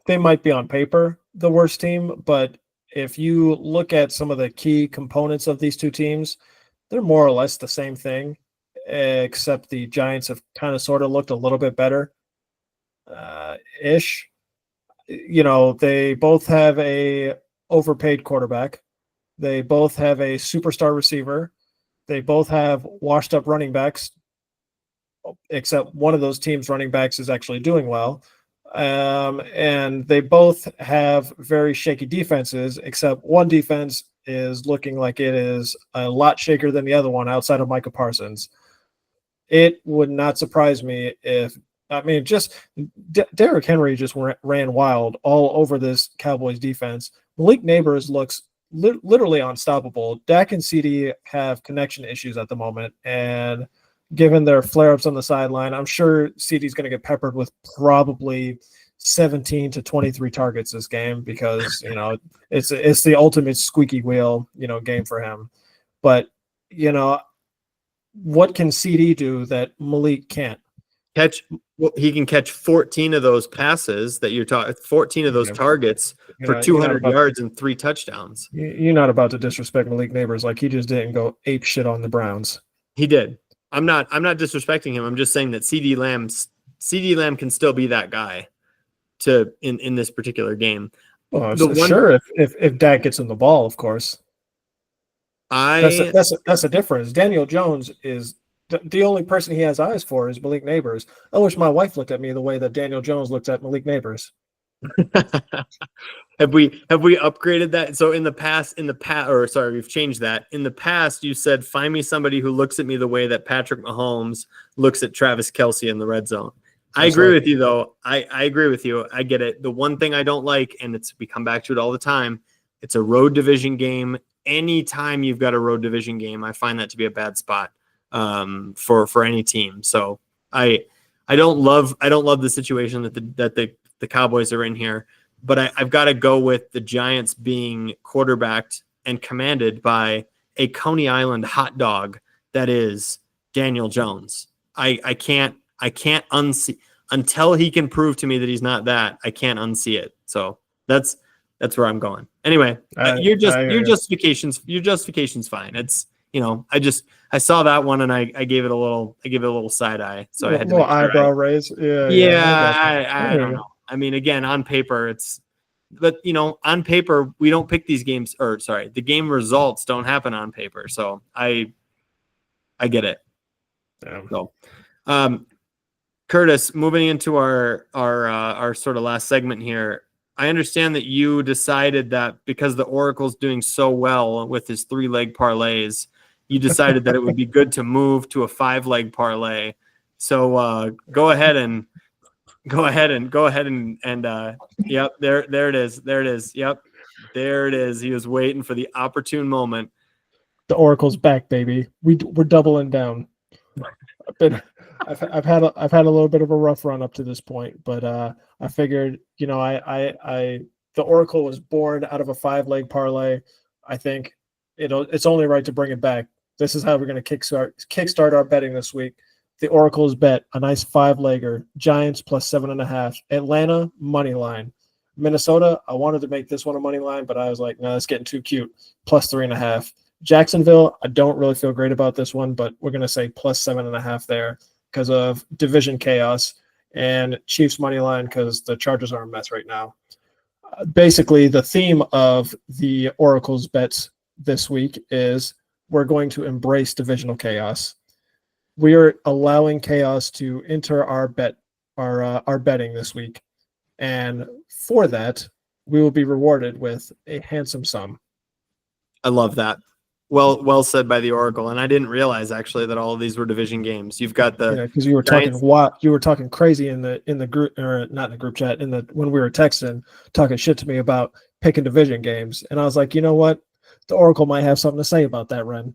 they might be on paper the worst team, but if you look at some of the key components of these two teams, they're more or less the same thing, except the Giants have kind of sort of looked a little bit better ish. They both have a overpaid quarterback. They both have a superstar receiver. They both have washed up running backs, except one of those teams' running backs is actually doing well. And they both have very shaky defenses, except one defense is looking like it is a lot shakier than the other one outside of Micah Parsons. It would not surprise me Derrick Henry just ran wild all over this Cowboys defense. Malik Neighbors looks literally unstoppable. Dak and CD have connection issues at the moment, and given their flare-ups on the sideline, I'm sure CD's going to get peppered with probably 17 to 23 targets this game, because it's the ultimate squeaky wheel game for him. But what can CD do that Malik can't? He can catch 14 of those passes that you're talking, 14 of those targets for 200 yards and 3 touchdowns. You're not about to disrespect Malik Neighbors like he just didn't go ape shit on the Browns. He did. I'm not disrespecting him. I'm just saying that CD Lamb can still be that guy in this particular game. Well, sure, if Dak gets him the ball, of course. That's a difference. Daniel Jones is the only person he has eyes for is Malik Neighbors. I wish my wife looked at me the way that Daniel Jones looked at Malik Neighbors. Have we upgraded that? So we've changed that. In the past, you said, find me somebody who looks at me the way that Patrick Mahomes looks at Travis Kelce in the red zone. I agree with you, though. I agree with you. I get it. The one thing I don't like, and we come back to it all the time, it's a road division game. Anytime you've got a road division game, I find that to be a bad spot for any team. So I don't love the situation that the Cowboys are in here, but I've got to go with the Giants being quarterbacked and commanded by a Coney Island hot dog that is Daniel Jones. I can't unsee until he can prove to me that he's not that. I can't unsee it. So that's where I'm going. Anyway, your justification's fine. It's I saw that one and I gave it a little side eye. So I had to make sure eyebrow raise. I don't know. I mean, again, on paper on paper we don't pick these games, the game results don't happen on paper. So I get it. Yeah. So, Kurtis, moving into our sort of last segment here. I understand that you decided that because the Oracle's doing so well with his 3-leg parlays, you decided that it would be good to move to a 5-leg parlay. So go ahead and yep, there it is. Yep, there it is. He was waiting for the opportune moment. The Oracle's back, baby. We're doubling down. I've had a little bit of a rough run up to this point, but I figured, the Oracle was born out of a 5-leg parlay. I think it's only right to bring it back. This is how we're going to kickstart our betting this week. The Oracles bet a nice 5-legger. Giants plus 7.5. Atlanta money line. Minnesota, I wanted to make this one a money line, but I was like, no, that's getting too cute. Plus 3.5. Jacksonville, I don't really feel great about this one, but we're going to say plus 7.5 there because of division chaos. And Chiefs money line because the Chargers are a mess right now. Basically, the theme of the Oracles bets this week is we're going to embrace divisional chaos. We are allowing chaos to enter our betting this week, and for that, we will be rewarded with a handsome sum. I love that. Well said by the Oracle. And I didn't realize actually that all of these were division games. You've got the because you were Giants. talking crazy in the group, or not in the group chat, when we were texting, talking shit to me about picking division games, and I was like, you know what, the Oracle might have something to say about that, Ren.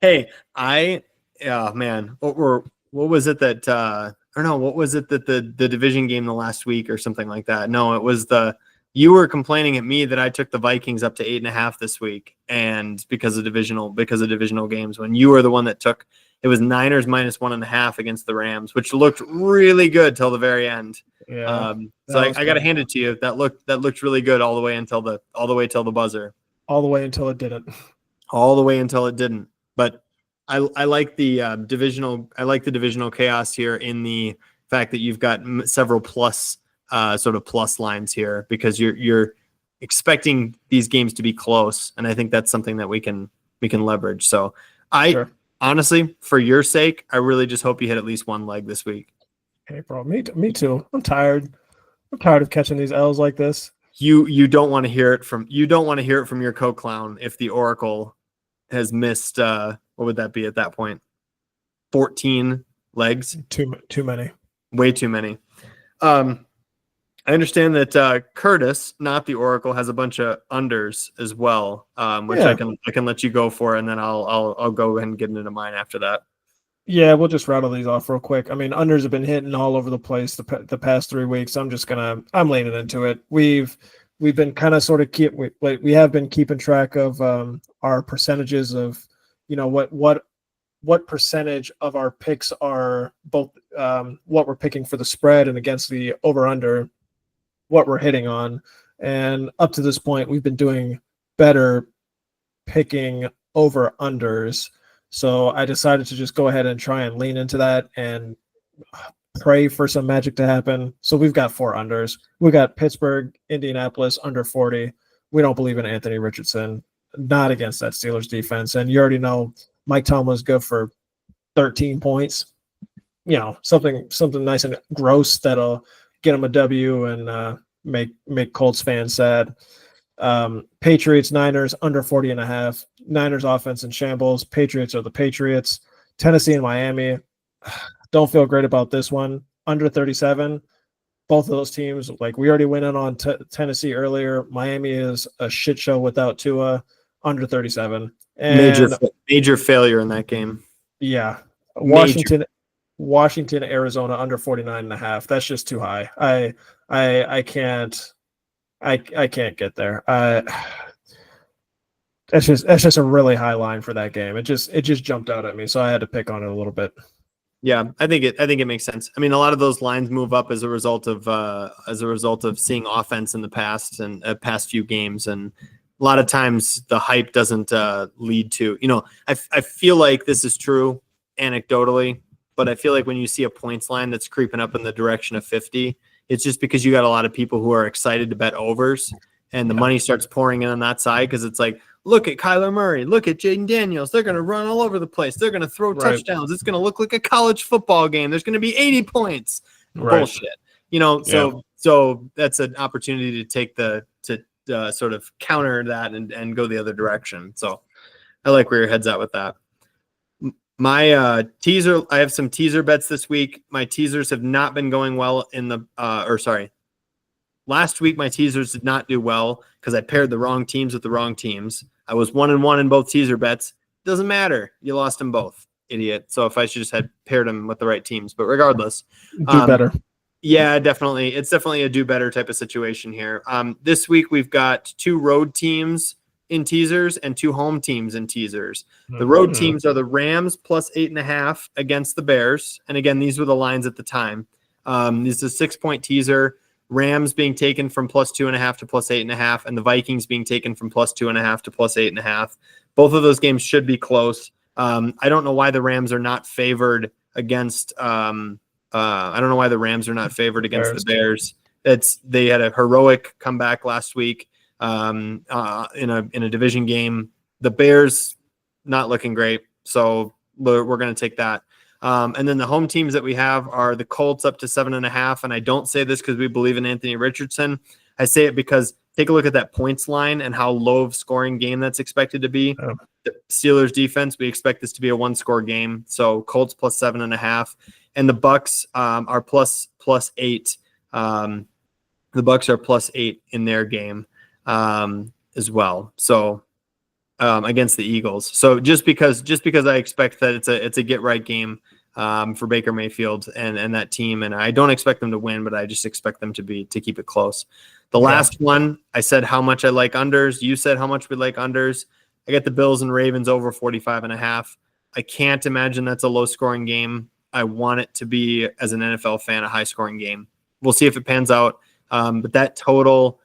Hey, man, what was it that what was it that the division game the last week or something like that? No, it was you were complaining at me that I took the Vikings up to 8.5 this week, and because of divisional games, when you were the one that took it was Niners minus 1.5 against the Rams, which looked really good till the very end. Yeah. So I got to hand it to you. That looked really good all the way till the buzzer. All the way until it didn't. All the way until it didn't. But I like the divisional chaos here in the fact that you've got several plus lines here because you're expecting these games to be close, and I think that's something that we can leverage. So honestly, for your sake, I really just hope you hit at least one leg this week. Hey, bro, me too. I'm tired of catching these L's like this. You don't want to hear it from your co-clown if the Oracle has missed what would that be at that point? 14 legs. Too many. Way too many. I understand that Kurtis, not the Oracle, has a bunch of unders as well, which I can let you go for, and then I'll go ahead and get into mine after that. Yeah, we'll just rattle these off real quick. I mean, unders have been hitting all over the place the past 3 weeks. I'm leaning into it. We've been kind of sort of we have been keeping track of our percentages of, what percentage of our picks are both what we're picking for the spread and against the over under, what we're hitting on. And up to this point, we've been doing better picking over unders. So I decided to just go ahead and try and lean into that and pray for some magic to happen. So we've got 4 unders. We got Pittsburgh, Indianapolis under 40. We don't believe in Anthony Richardson, not against that Steelers defense. And you already know Mike Tomlin's good for 13 points. Something nice and gross that'll get him a W and make Colts fans sad. Patriots, Niners under 40.5. Niners offense in shambles. Patriots are the Patriots. Tennessee and Miami. Don't feel great about this one. Under 37. Both of those teams, we already went in on Tennessee earlier. Miami is a shit show without Tua. Under 37. And major failure in that game. Yeah. Washington, Arizona under 49.5. That's just too high. I can't get there. That's just a really high line for that game. It just jumped out at me, so I had to pick on it a little bit. Yeah, I think it makes sense. I mean, a lot of those lines move up as a result of seeing offense in the past and past few games, and a lot of times the hype doesn't lead to. I feel like this is true anecdotally, but I feel like when you see a points line that's creeping up in the direction of 50, it's just because you got a lot of people who are excited to bet overs, and the money starts pouring in on that side because it's like, look at Kyler Murray, look at Jaden Daniels. They're going to run all over the place. They're going to throw touchdowns. It's going to look like a college football game. There's going to be 80 points. Right. Bullshit. So that's an opportunity to take sort of counter that and go the other direction. So I like where your head's at with that. My teaser, I have some teaser bets this week. My teasers have not been going well last week my teasers did not do well because I paired the wrong teams with the wrong teams. I was 1-1 in both teaser bets. Doesn't matter. You lost them both, idiot. So if I should just had paired them with the right teams, but regardless, do better. Yeah, definitely. It's definitely a do better type of situation here. This week we've got 2 road teams in teasers and 2 home teams in teasers. The road teams are the Rams plus 8.5 against the Bears. And again, these were the lines at the time. This is a 6-point teaser. Rams being taken from plus 2.5 to plus 8.5, and the Vikings being taken from plus 2.5 to plus 8.5. Both of those games should be close. I don't know why the Rams are not favored against. I don't know why the Rams are not favored against the Bears. They had a heroic comeback last week in a division game. The Bears not looking great, so we're going to take that. And then the home teams that we have are the Colts up to 7.5. And I don't say this because we believe in Anthony Richardson. I say it because take a look at that points line and how low of scoring game that's expected to be. The Steelers defense, we expect this to be a 1-score game. So Colts plus 7.5, and the Bucks are plus 8. The Bucks are plus 8 in their game as well. So against the Eagles. So just because I expect that it's a get right game for Baker Mayfield and that team, and I don't expect them to win, but I just expect them to keep it close. The last one, I said how much I like unders. You said how much we like unders. I got the Bills and Ravens over 45.5. I can't imagine that's a low scoring game. I want it to be, as an NFL fan, a high scoring game. We'll see if it pans out. But that total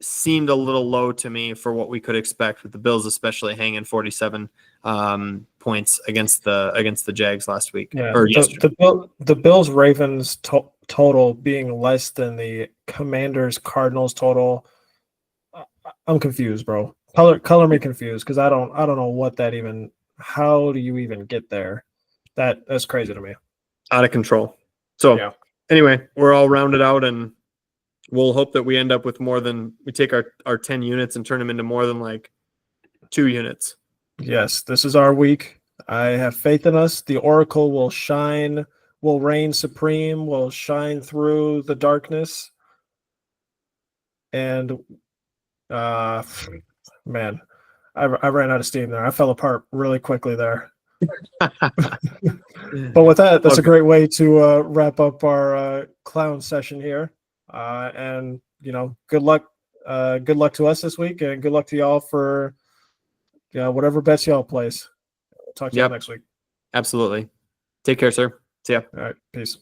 seemed a little low to me for what we could expect, with the Bills especially hanging 47 points against the Jags last week. Yeah, or yesterday. the Bills Ravens total being less than the Commanders Cardinals total. I'm confused, bro. Color me confused, because I don't know what that even. How do you even get there? That's crazy to me. Out of control. So anyway, we're all rounded out, and we'll hope that we end up with more than we take our 10 units and turn them into more than like 2 units. Yes, this is our week. I have faith in us. The Oracle will shine, will reign supreme, will shine through the darkness. And man, I ran out of steam there. I fell apart really quickly there. But with that, that's a great way to wrap up our clown session here. And good luck to us this week, and good luck to y'all for whatever bets y'all place. We'll talk to y'all next week. Absolutely. Take care, sir. See ya. All right, peace.